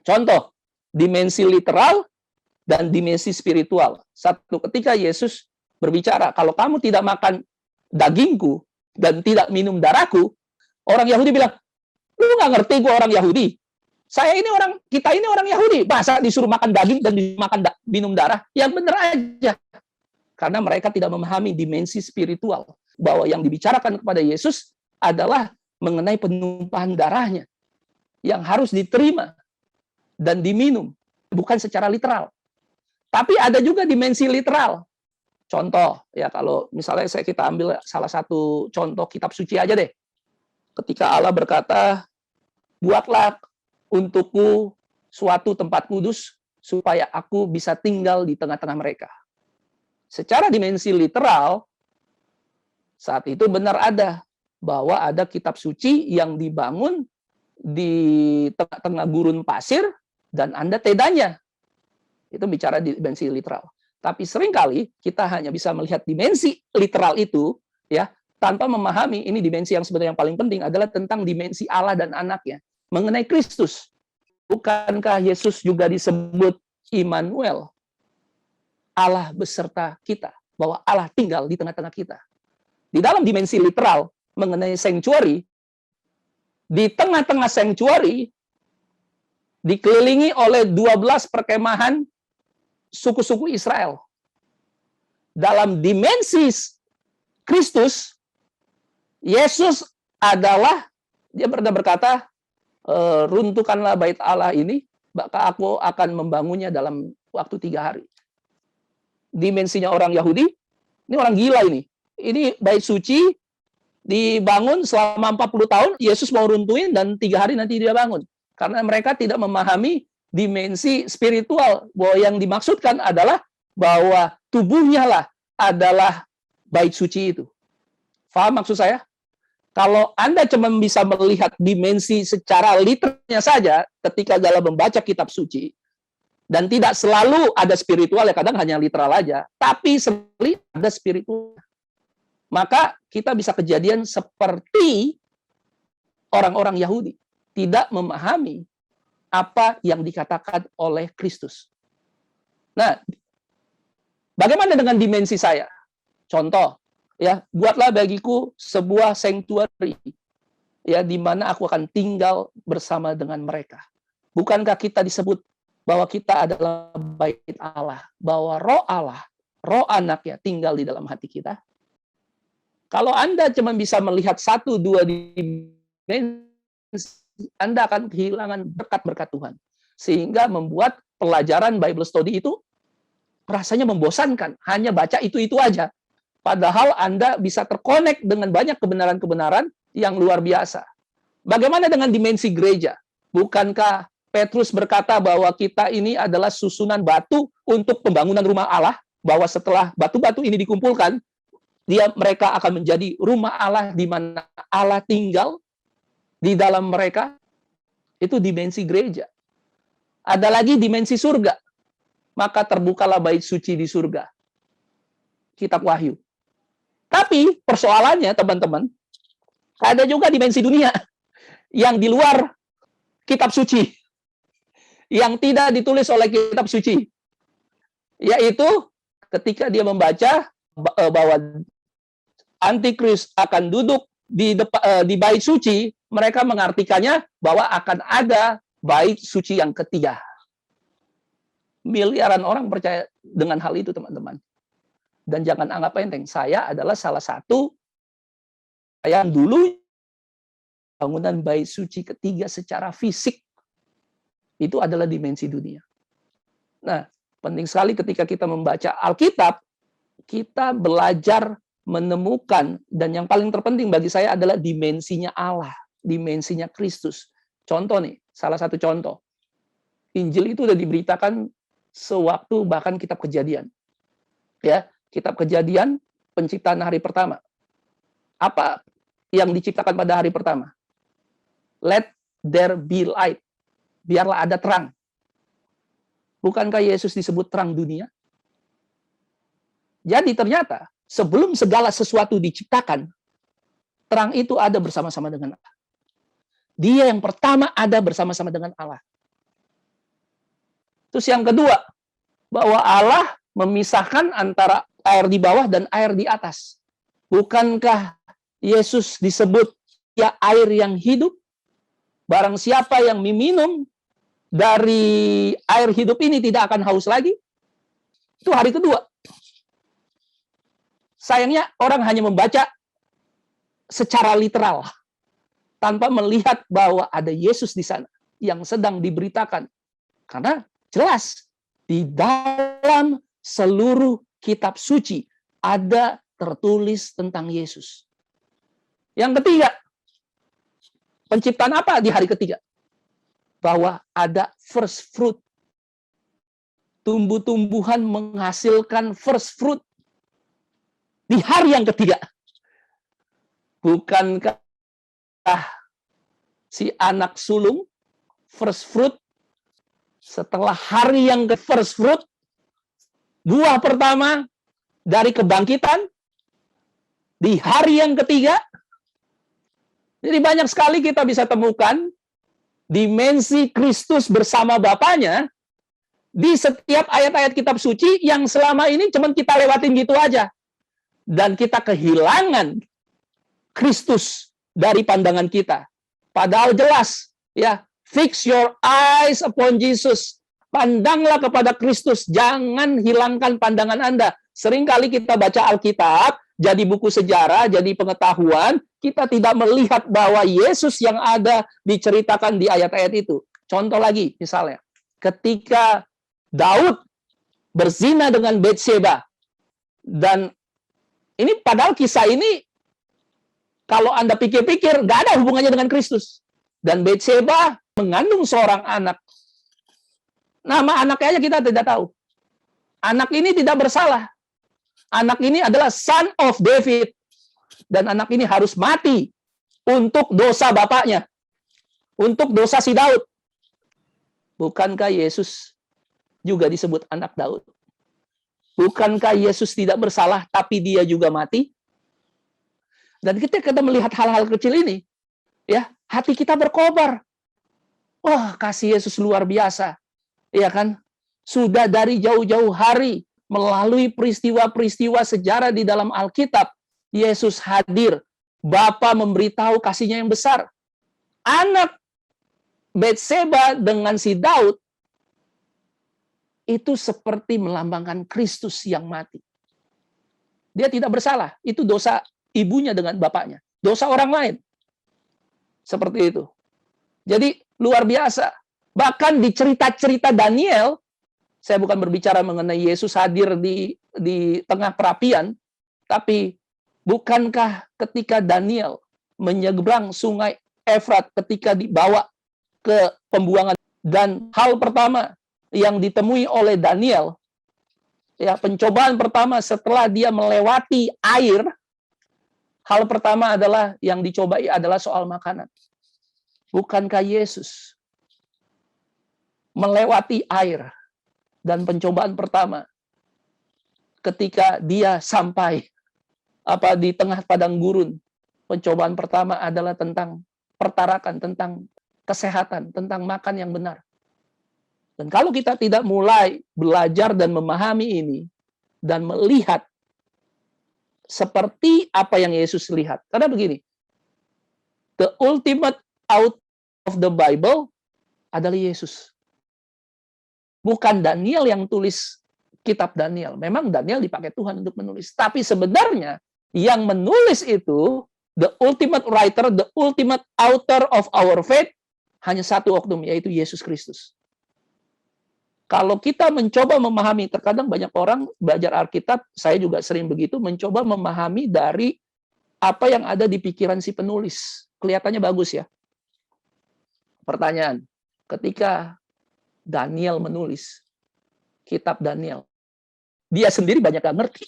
Contoh, dimensi literal dan dimensi spiritual. Satu, ketika Yesus berbicara, kalau kamu tidak makan dagingku dan tidak minum darahku, orang Yahudi bilang, lu nggak ngerti gue orang Yahudi. Kita ini orang Yahudi. Masa disuruh makan daging dan minum darah? Yang benar aja. Karena mereka tidak memahami dimensi spiritual. Bahwa yang dibicarakan kepada Yesus adalah mengenai penumpahan darahnya. Yang harus diterima dan diminum. Bukan secara literal. Tapi ada juga dimensi literal. Contoh, ya kalau misalnya kita ambil salah satu contoh kitab suci aja deh. Ketika Allah berkata, buatlah untukku suatu tempat kudus supaya aku bisa tinggal di tengah-tengah mereka. Secara dimensi literal, saat itu benar ada bahwa ada kitab suci yang dibangun di tengah-tengah gurun pasir dan Anda tendanya. Itu bicara dimensi literal. Tapi seringkali kita hanya bisa melihat dimensi literal itu ya tanpa memahami ini dimensi yang sebenarnya yang paling penting adalah tentang dimensi Allah dan anaknya. Mengenai Kristus, bukankah Yesus juga disebut Immanuel? Allah beserta kita, bahwa Allah tinggal di tengah-tengah kita. Di dalam dimensi literal, mengenai sanctuary, di tengah-tengah sanctuary, dikelilingi oleh 12 perkemahan suku-suku Israel. Dalam dimensi Kristus, Yesus adalah, dia berkata, runtuhkanlah bait Allah ini, maka aku akan membangunnya dalam waktu 3 hari. Dimensinya orang Yahudi, ini orang gila ini. Ini bait suci, dibangun selama 40 tahun, Yesus mau runtuhin dan 3 hari nanti dia bangun. Karena mereka tidak memahami dimensi spiritual, bahwa yang dimaksudkan adalah bahwa tubuhnya lah adalah bait suci itu. Faham maksud saya? Kalau Anda cuma bisa melihat dimensi secara literalnya saja ketika dalam membaca kitab suci, dan tidak selalu ada spiritual, ya kadang hanya literal aja, tapi sering ada spiritual. Maka kita bisa kejadian seperti orang-orang Yahudi, tidak memahami apa yang dikatakan oleh Kristus. Nah, bagaimana dengan dimensi saya? Contoh, ya, buatlah bagiku sebuah sanctuary, ya, di mana aku akan tinggal bersama dengan mereka. Bukankah kita disebut bahwa kita adalah bait Allah, bahwa roh Allah, roh anaknya tinggal di dalam hati kita? Kalau Anda cuma bisa melihat 1-2 dimensi, Anda akan kehilangan berkat-berkat Tuhan. Sehingga membuat pelajaran Bible study itu rasanya membosankan. Hanya baca itu-itu aja. Padahal Anda bisa terkonek dengan banyak kebenaran-kebenaran yang luar biasa. Bagaimana dengan dimensi gereja? Bukankah Petrus berkata bahwa kita ini adalah susunan batu untuk pembangunan rumah Allah? Bahwa setelah batu-batu ini dikumpulkan, mereka akan menjadi rumah Allah di mana Allah tinggal di dalam mereka. Itu dimensi gereja. Ada lagi dimensi surga. Maka terbukalah bait suci di surga. Kitab Wahyu. Tapi persoalannya teman-teman, ada juga dimensi dunia yang di luar kitab suci, yang tidak ditulis oleh kitab suci, yaitu ketika dia membaca bahwa Antikris akan duduk di bait suci, mereka mengartikannya bahwa akan ada bait suci yang ketiga. Miliaran orang percaya dengan hal itu, teman-teman. Dan jangan anggap enteng, saya adalah salah satu yang dulu bangunan bait suci ketiga secara fisik itu adalah dimensi dunia. Nah, penting sekali ketika kita membaca Alkitab, kita belajar menemukan, dan yang paling terpenting bagi saya adalah dimensinya Allah, dimensinya Kristus. Contoh nih, salah satu contoh. Injil itu sudah diberitakan sewaktu bahkan kitab Kejadian. Ya, kitab Kejadian, penciptaan hari pertama. Apa yang diciptakan pada hari pertama? Let there be light. Biarlah ada terang. Bukankah Yesus disebut terang dunia? Jadi ternyata sebelum segala sesuatu diciptakan, terang itu ada bersama-sama dengan Allah. Dia yang pertama ada bersama-sama dengan Allah. Terus yang kedua, bahwa Allah memisahkan antara air di bawah dan air di atas. Bukankah Yesus disebut ya air yang hidup? Barang siapa yang meminum dari air hidup ini tidak akan haus lagi. Itu hari kedua. Sayangnya orang hanya membaca secara literal tanpa melihat bahwa ada Yesus di sana yang sedang diberitakan. Karena jelas di dalam seluruh kitab suci ada tertulis tentang Yesus. Yang ketiga, penciptaan apa di hari ketiga? Bahwa ada first fruit. Tumbuh-tumbuhan menghasilkan first fruit di hari yang ketiga. Bukankah si anak sulung first fruit setelah hari yang ke first fruit, buah pertama dari kebangkitan di hari yang ketiga? Jadi banyak sekali kita bisa temukan dimensi Kristus bersama Bapaknya di setiap ayat-ayat kitab suci yang selama ini cuma kita lewatin gitu aja. Dan kita kehilangan Kristus dari pandangan kita. Padahal jelas, ya, fix your eyes upon Jesus. Pandanglah kepada Kristus, jangan hilangkan pandangan Anda. Seringkali kita baca Alkitab, jadi buku sejarah, jadi pengetahuan, kita tidak melihat bahwa Yesus yang ada diceritakan di ayat-ayat itu. Contoh lagi, misalnya, ketika Daud berzina dengan Bathsheba, dan ini padahal kisah ini, kalau Anda pikir-pikir, nggak ada hubungannya dengan Kristus. Dan Bathsheba mengandung seorang anak. Nama anaknya aja kita tidak tahu. Anak ini tidak bersalah. Anak ini adalah son of David. Dan anak ini harus mati untuk dosa bapaknya. Untuk dosa si Daud. Bukankah Yesus juga disebut anak Daud? Bukankah Yesus tidak bersalah, tapi dia juga mati? Dan ketika kita melihat hal-hal kecil ini, ya, hati kita berkobar. Wah, kasih Yesus luar biasa. Ya kan? Sudah dari jauh-jauh hari, melalui peristiwa-peristiwa sejarah di dalam Alkitab, Yesus hadir. Bapa memberitahu kasihnya yang besar. Anak Bathsheba dengan si Daud, itu seperti melambangkan Kristus yang mati. Dia tidak bersalah. Itu dosa ibunya dengan bapaknya. Dosa orang lain. Seperti itu. Jadi luar biasa. Bahkan di cerita-cerita Daniel, saya bukan berbicara mengenai Yesus hadir di tengah perapian, tapi bukankah ketika Daniel menyeberang sungai Efrat ketika dibawa ke pembuangan, dan hal pertama yang ditemui oleh Daniel, ya, pencobaan pertama setelah dia melewati air, hal pertama adalah yang dicobai adalah soal makanan. Bukankah Yesus melewati air dan pencobaan pertama ketika dia sampai di tengah padang gurun? Pencobaan pertama adalah tentang pertarakan, tentang kesehatan, tentang makan yang benar. Dan kalau kita tidak mulai belajar dan memahami ini dan melihat seperti apa yang Yesus lihat. Karena begini, the ultimate out of the Bible adalah Yesus. Bukan Daniel yang tulis kitab Daniel. Memang Daniel dipakai Tuhan untuk menulis. Tapi sebenarnya yang menulis itu, the ultimate writer, the ultimate author of our faith, hanya satu oknum, yaitu Yesus Kristus. Kalau kita mencoba memahami, terkadang banyak orang belajar Alkitab, saya juga sering begitu, mencoba memahami dari apa yang ada di pikiran si penulis. Kelihatannya bagus ya. Pertanyaan, ketika Daniel menulis kitab Daniel, dia sendiri banyak gak ngerti.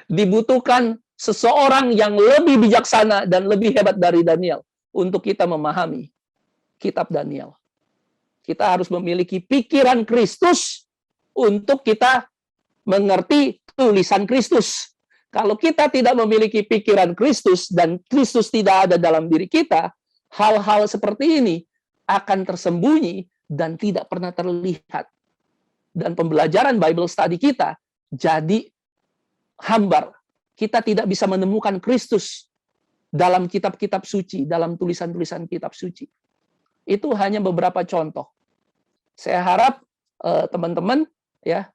Dibutuhkan seseorang yang lebih bijaksana dan lebih hebat dari Daniel untuk kita memahami kitab Daniel. Kita harus memiliki pikiran Kristus untuk kita mengerti tulisan Kristus. Kalau kita tidak memiliki pikiran Kristus dan Kristus tidak ada dalam diri kita, hal-hal seperti ini akan tersembunyi dan tidak pernah terlihat. Dan pembelajaran Bible study kita jadi hambar. Kita tidak bisa menemukan Kristus dalam kitab-kitab suci, dalam tulisan-tulisan kitab suci. Itu hanya beberapa contoh. Saya harap teman-teman ya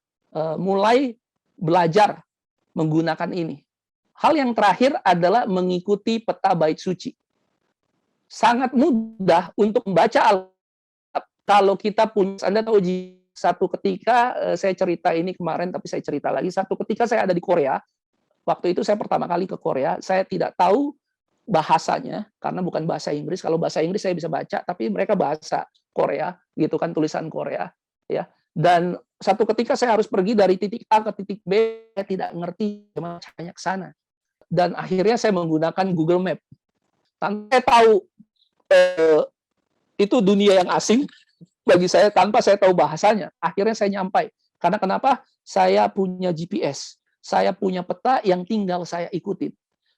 mulai belajar menggunakan ini. Hal yang terakhir adalah mengikuti peta bait suci. Sangat mudah untuk membaca Alkitab kalau kita punya. Anda tahu, satu ketika saya cerita ini kemarin, tapi saya cerita lagi. Satu ketika saya ada di Korea. Waktu itu saya pertama kali ke Korea. Saya tidak tahu bahasanya karena bukan bahasa Inggris. Kalau bahasa Inggris saya bisa baca, tapi mereka bahasa Korea, gitu kan, tulisan Korea, ya. Dan satu ketika saya harus pergi dari titik A ke titik B, saya tidak ngerti gimana caranya ke sana. Dan akhirnya saya menggunakan Google Map. Tanpa saya tahu itu dunia yang asing bagi saya, tanpa saya tahu bahasanya, akhirnya saya nyampai. Karena kenapa? Saya punya GPS, saya punya peta yang tinggal saya ikutin.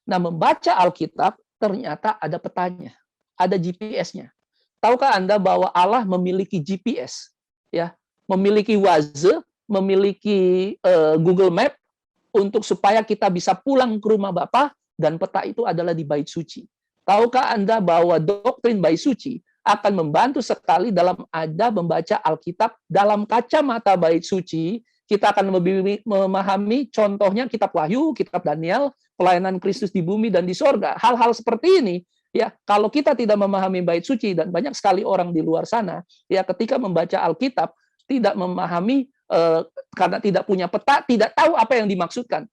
Nah, membaca Alkitab ternyata ada petanya, ada GPS-nya. Tahukah Anda bahwa Allah memiliki GPS, ya, memiliki Waze, memiliki Google Map untuk supaya kita bisa pulang ke rumah Bapa, dan peta itu adalah di bait suci. Tahukah Anda bahwa doktrin bait suci akan membantu sekali dalam Anda membaca Alkitab dalam kacamata bait suci? Kita akan lebih memahami, contohnya kitab Wahyu, kitab Daniel, pelayanan Kristus di bumi dan di sorga. Hal-hal seperti ini, ya, kalau kita tidak memahami bait suci, dan banyak sekali orang di luar sana, ya, ketika membaca Alkitab tidak memahami karena tidak punya peta, tidak tahu apa yang dimaksudkan,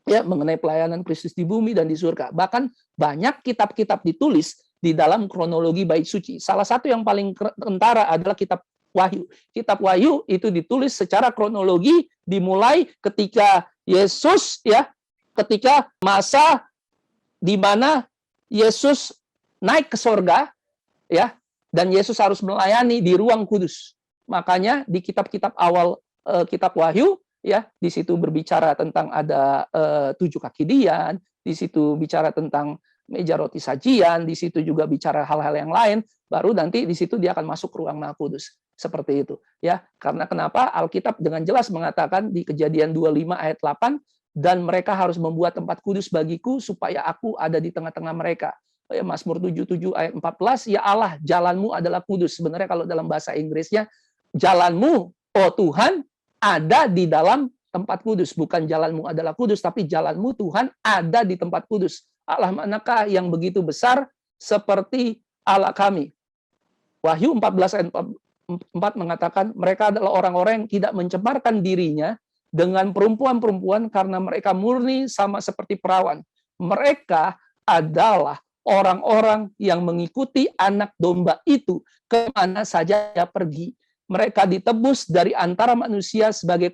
ya, mengenai pelayanan Kristus di bumi dan di surga. Bahkan banyak kitab-kitab ditulis di dalam kronologi bait suci. Salah satu yang paling kentara adalah kitab Wahyu. Kitab Wahyu itu ditulis secara kronologi, dimulai ketika Yesus, ya, ketika masa di mana Yesus naik ke sorga, ya, dan Yesus harus melayani di ruang kudus. Makanya di kitab-kitab awal kitab Wahyu, ya, di situ berbicara tentang ada 7 kaki dian, di situ bicara tentang meja roti sajian, di situ juga bicara hal-hal yang lain, baru nanti di situ dia akan masuk ke ruang Maha Kudus. Seperti itu, ya. Karena kenapa? Alkitab dengan jelas mengatakan di Kejadian 25 ayat 8, dan mereka harus membuat tempat kudus bagiku supaya aku ada di tengah-tengah mereka. Ya, Mazmur 77 ayat 14, ya Allah, jalanmu adalah kudus. Sebenarnya kalau dalam bahasa Inggrisnya, jalanmu, oh Tuhan, ada di dalam tempat kudus. Bukan jalanmu adalah kudus, tapi jalanmu Tuhan ada di tempat kudus. Allah manakah yang begitu besar seperti Allah kami? Wahyu 14 ayat 4 mengatakan mereka adalah orang-orang yang tidak mencemarkan dirinya dengan perempuan-perempuan karena mereka murni sama seperti perawan. Mereka adalah orang-orang yang mengikuti anak domba itu kemana saja dia pergi. Mereka ditebus dari antara manusia sebagai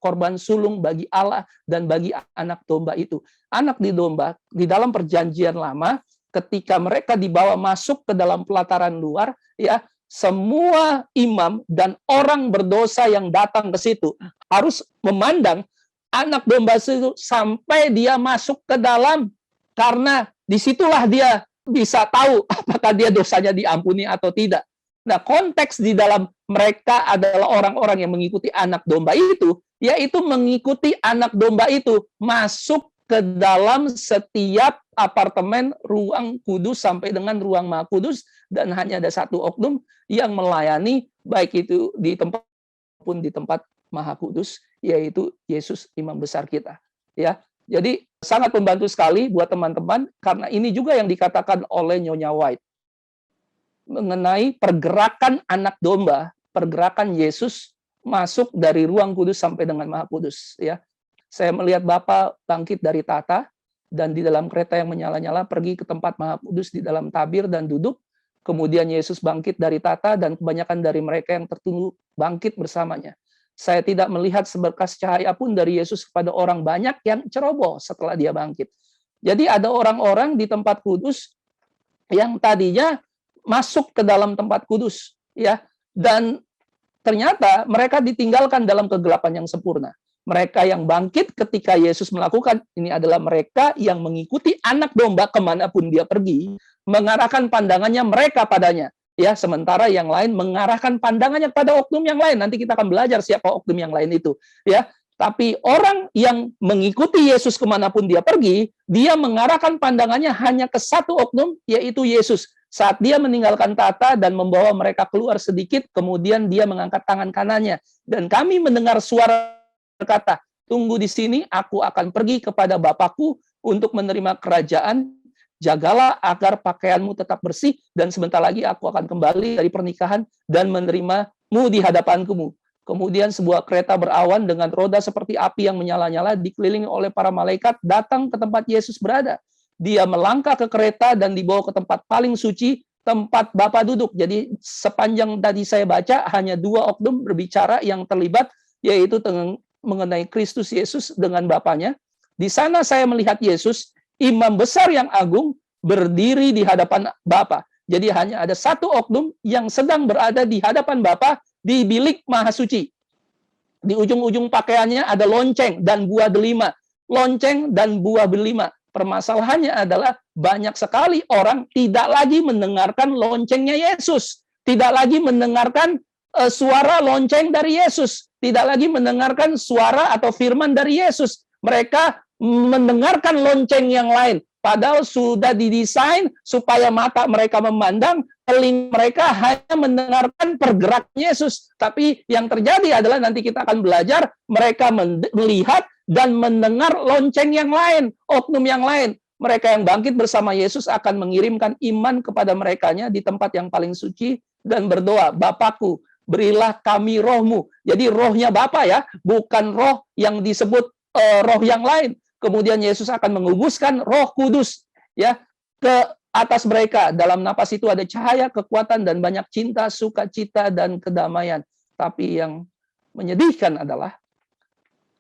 korban sulung bagi Allah dan bagi anak domba itu. Anak di domba di dalam perjanjian lama, ketika mereka dibawa masuk ke dalam pelataran luar, ya, semua imam dan orang berdosa yang datang ke situ harus memandang anak domba itu sampai dia masuk ke dalam, karena disitulah dia bisa tahu apakah dia dosanya diampuni atau tidak. Nah, konteks di dalam mereka adalah orang-orang yang mengikuti anak domba itu, yaitu mengikuti anak domba itu masuk ke dalam setiap apartemen, ruang kudus sampai dengan ruang Maha Kudus, dan hanya ada satu oknum yang melayani, baik itu di tempat pun di tempat Maha Kudus, yaitu Yesus imam besar kita. Ya, jadi sangat membantu sekali buat teman-teman, karena ini juga yang dikatakan oleh Nyonya White mengenai pergerakan anak domba, pergerakan Yesus masuk dari ruang kudus sampai dengan Maha Kudus, ya. Saya melihat Bapa bangkit dari tahta dan di dalam kereta yang menyala-nyala pergi ke tempat Maha Kudus di dalam tabir dan duduk. Kemudian Yesus bangkit dari tahta dan kebanyakan dari mereka yang tertunduk bangkit bersamanya. Saya tidak melihat seberkas cahaya pun dari Yesus kepada orang banyak yang ceroboh setelah dia bangkit. Jadi ada orang-orang di tempat kudus yang tadinya masuk ke dalam tempat kudus, ya, dan ternyata mereka ditinggalkan dalam kegelapan yang sempurna. Mereka yang bangkit ketika Yesus melakukan ini adalah mereka yang mengikuti anak domba kemanapun dia pergi, mengarahkan pandangannya mereka padanya. Ya, sementara yang lain mengarahkan pandangannya pada oknum yang lain. Nanti kita akan belajar siapa oknum yang lain itu. Ya, tapi orang yang mengikuti Yesus kemanapun dia pergi, dia mengarahkan pandangannya hanya ke satu oknum, yaitu Yesus. Saat dia meninggalkan tata dan membawa mereka keluar sedikit, kemudian dia mengangkat tangan kanannya. Dan kami mendengar suara berkata, tunggu di sini, aku akan pergi kepada Bapakku untuk menerima kerajaan, jagalah agar pakaianmu tetap bersih, dan sebentar lagi aku akan kembali dari pernikahan dan menerimamu di hadapanku. Kemudian sebuah kereta berawan dengan roda seperti api yang menyala-nyala, dikelilingi oleh para malaikat, datang ke tempat Yesus berada. Dia melangkah ke kereta dan dibawa ke tempat paling suci, tempat Bapa duduk. Jadi sepanjang tadi saya baca, hanya dua oknum berbicara yang terlibat, yaitu mengenai Kristus Yesus dengan Bapaknya. Di sana saya melihat Yesus, imam besar yang agung, berdiri di hadapan Bapa. Jadi hanya ada satu oknum yang sedang berada di hadapan Bapa di bilik maha suci. Di ujung-ujung pakaiannya ada lonceng dan buah delima. Lonceng dan buah delima. Permasalahannya adalah banyak sekali orang tidak lagi mendengarkan loncengnya Yesus. Tidak lagi mendengarkan suara lonceng dari Yesus. Tidak lagi mendengarkan suara atau firman dari Yesus. Mereka mendengarkan lonceng yang lain. Padahal sudah didesain supaya mata mereka memandang, telinga mereka hanya mendengarkan pergerakan Yesus. Tapi yang terjadi adalah nanti kita akan belajar, mereka melihat dan mendengar lonceng yang lain, oknum yang lain. Mereka yang bangkit bersama Yesus akan mengirimkan iman kepada merekanya di tempat yang paling suci dan berdoa, Bapakku, berilah kami rohmu. Jadi rohnya Bapa ya, bukan roh yang disebut roh yang lain. Kemudian Yesus akan mengubuskan Roh Kudus ya ke atas mereka. Dalam napas itu ada cahaya, kekuatan, dan banyak cinta, sukacita, dan kedamaian. Tapi yang menyedihkan adalah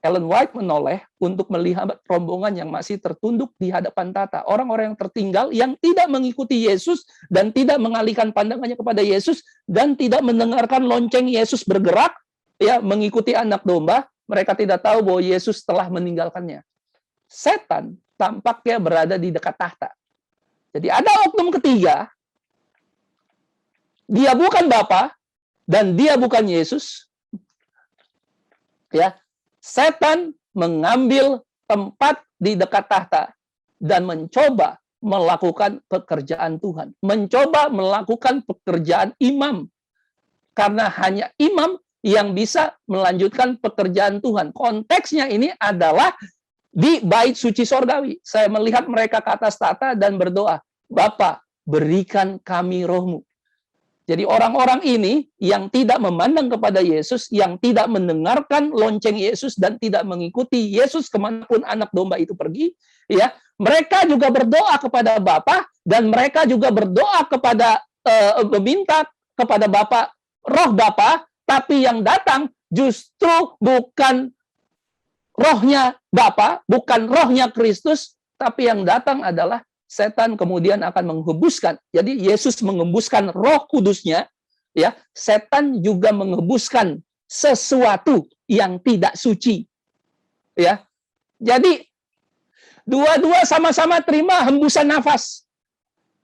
Ellen White menoleh untuk melihat rombongan yang masih tertunduk di hadapan tata. Orang-orang yang tertinggal yang tidak mengikuti Yesus dan tidak mengalihkan pandangannya kepada Yesus dan tidak mendengarkan lonceng Yesus bergerak, ya mengikuti anak domba. Mereka tidak tahu bahwa Yesus telah meninggalkannya. Setan tampaknya berada di dekat tahta. Jadi ada oknum ketiga, dia bukan Bapa dan dia bukan Yesus. Ya, setan mengambil tempat di dekat tahta dan mencoba melakukan pekerjaan Tuhan, mencoba melakukan pekerjaan imam. Karena hanya imam yang bisa melanjutkan pekerjaan Tuhan. Konteksnya ini adalah di bait suci sorgawi. Saya melihat mereka ke atas tata dan berdoa, Bapa, berikan kami rohmu. Jadi orang-orang ini yang tidak memandang kepada Yesus, yang tidak mendengarkan lonceng Yesus dan tidak mengikuti Yesus kemanapun anak domba itu pergi, ya mereka juga berdoa kepada Bapa dan mereka juga berdoa kepada meminta kepada Bapa, roh Bapa, tapi yang datang justru bukan rohnya Bapa, bukan rohnya Kristus, tapi yang datang adalah setan kemudian akan menghembuskan. Jadi Yesus menghembuskan Roh Kudusnya, ya. Setan juga menghembuskan sesuatu yang tidak suci. Ya. Jadi dua-dua sama-sama terima hembusan nafas.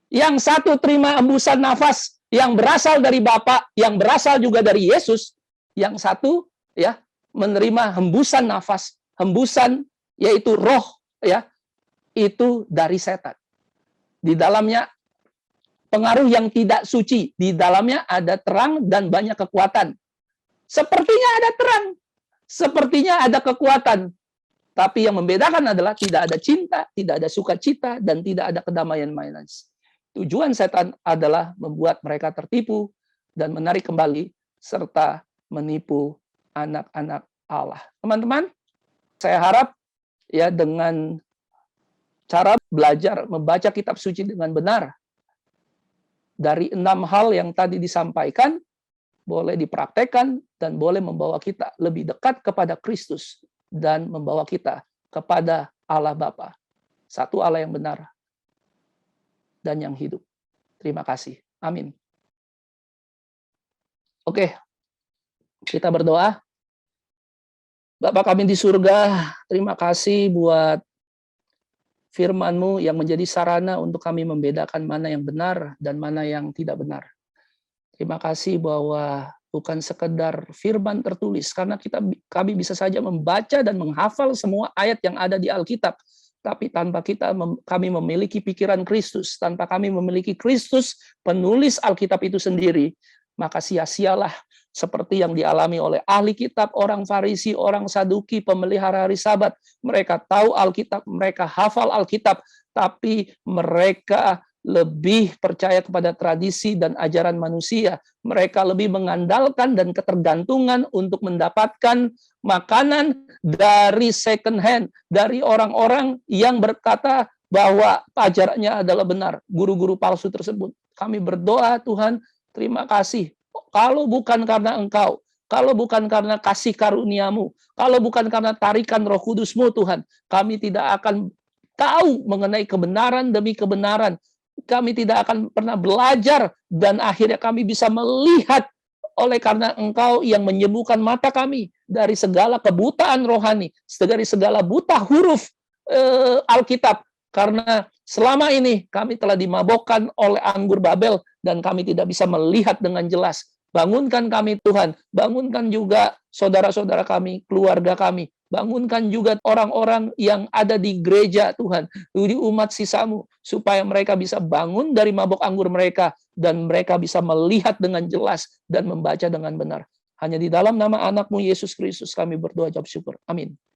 Yang satu terima hembusan nafas yang berasal dari Bapa, yang berasal juga dari Yesus. Yang satu ya menerima hembusan nafas, hembusan yaitu roh ya, itu dari setan. Di dalamnya pengaruh yang tidak suci, di dalamnya ada terang dan banyak kekuatan. Sepertinya ada terang, sepertinya ada kekuatan, tapi yang membedakan adalah tidak ada cinta, tidak ada sukacita, dan tidak ada kedamaian mainan. Tujuan setan adalah membuat mereka tertipu dan menarik kembali serta menipu anak-anak Allah. Teman-teman, saya harap ya dengan cara belajar membaca kitab suci dengan benar dari 6 hal yang tadi disampaikan boleh dipraktekkan dan boleh membawa kita lebih dekat kepada Kristus dan membawa kita kepada Allah Bapa. Satu Allah yang benar dan yang hidup. Terima kasih. Amin. Oke, kita berdoa. Bapa kami di surga, terima kasih buat firman-Mu yang menjadi sarana untuk kami membedakan mana yang benar dan mana yang tidak benar. Terima kasih bahwa bukan sekedar firman tertulis, karena kami bisa saja membaca dan menghafal semua ayat yang ada di Alkitab, tapi tanpa kami memiliki pikiran Kristus, tanpa kami memiliki Kristus penulis Alkitab itu sendiri, maka sia-sialah seperti yang dialami oleh ahli kitab, orang Farisi, orang Saduki, pemelihara hari Sabat. Mereka tahu Alkitab, mereka hafal Alkitab, tapi mereka lebih percaya kepada tradisi dan ajaran manusia. Mereka lebih mengandalkan dan ketergantungan untuk mendapatkan makanan dari second hand, dari orang-orang yang berkata bahwa ajarannya adalah benar, guru-guru palsu tersebut. Kami berdoa, Tuhan, terima kasih. Kalau bukan karena Engkau, kalau bukan karena kasih karunia-Mu, kalau bukan karena tarikan Roh Kudus-Mu, Tuhan, kami tidak akan tahu mengenai kebenaran demi kebenaran. Kami tidak akan pernah belajar dan akhirnya kami bisa melihat oleh karena Engkau yang menyembuhkan mata kami dari segala kebutaan rohani, dari segala buta huruf Alkitab. Karena selama ini kami telah dimabokkan oleh anggur Babel dan kami tidak bisa melihat dengan jelas. Bangunkan kami Tuhan, bangunkan juga saudara-saudara kami, keluarga kami, bangunkan juga orang-orang yang ada di gereja Tuhan, di umat sisa-Mu, supaya mereka bisa bangun dari mabok anggur mereka, dan mereka bisa melihat dengan jelas dan membaca dengan benar. Hanya di dalam nama anak-Mu Yesus Kristus kami berdoa jawab syukur. Amin.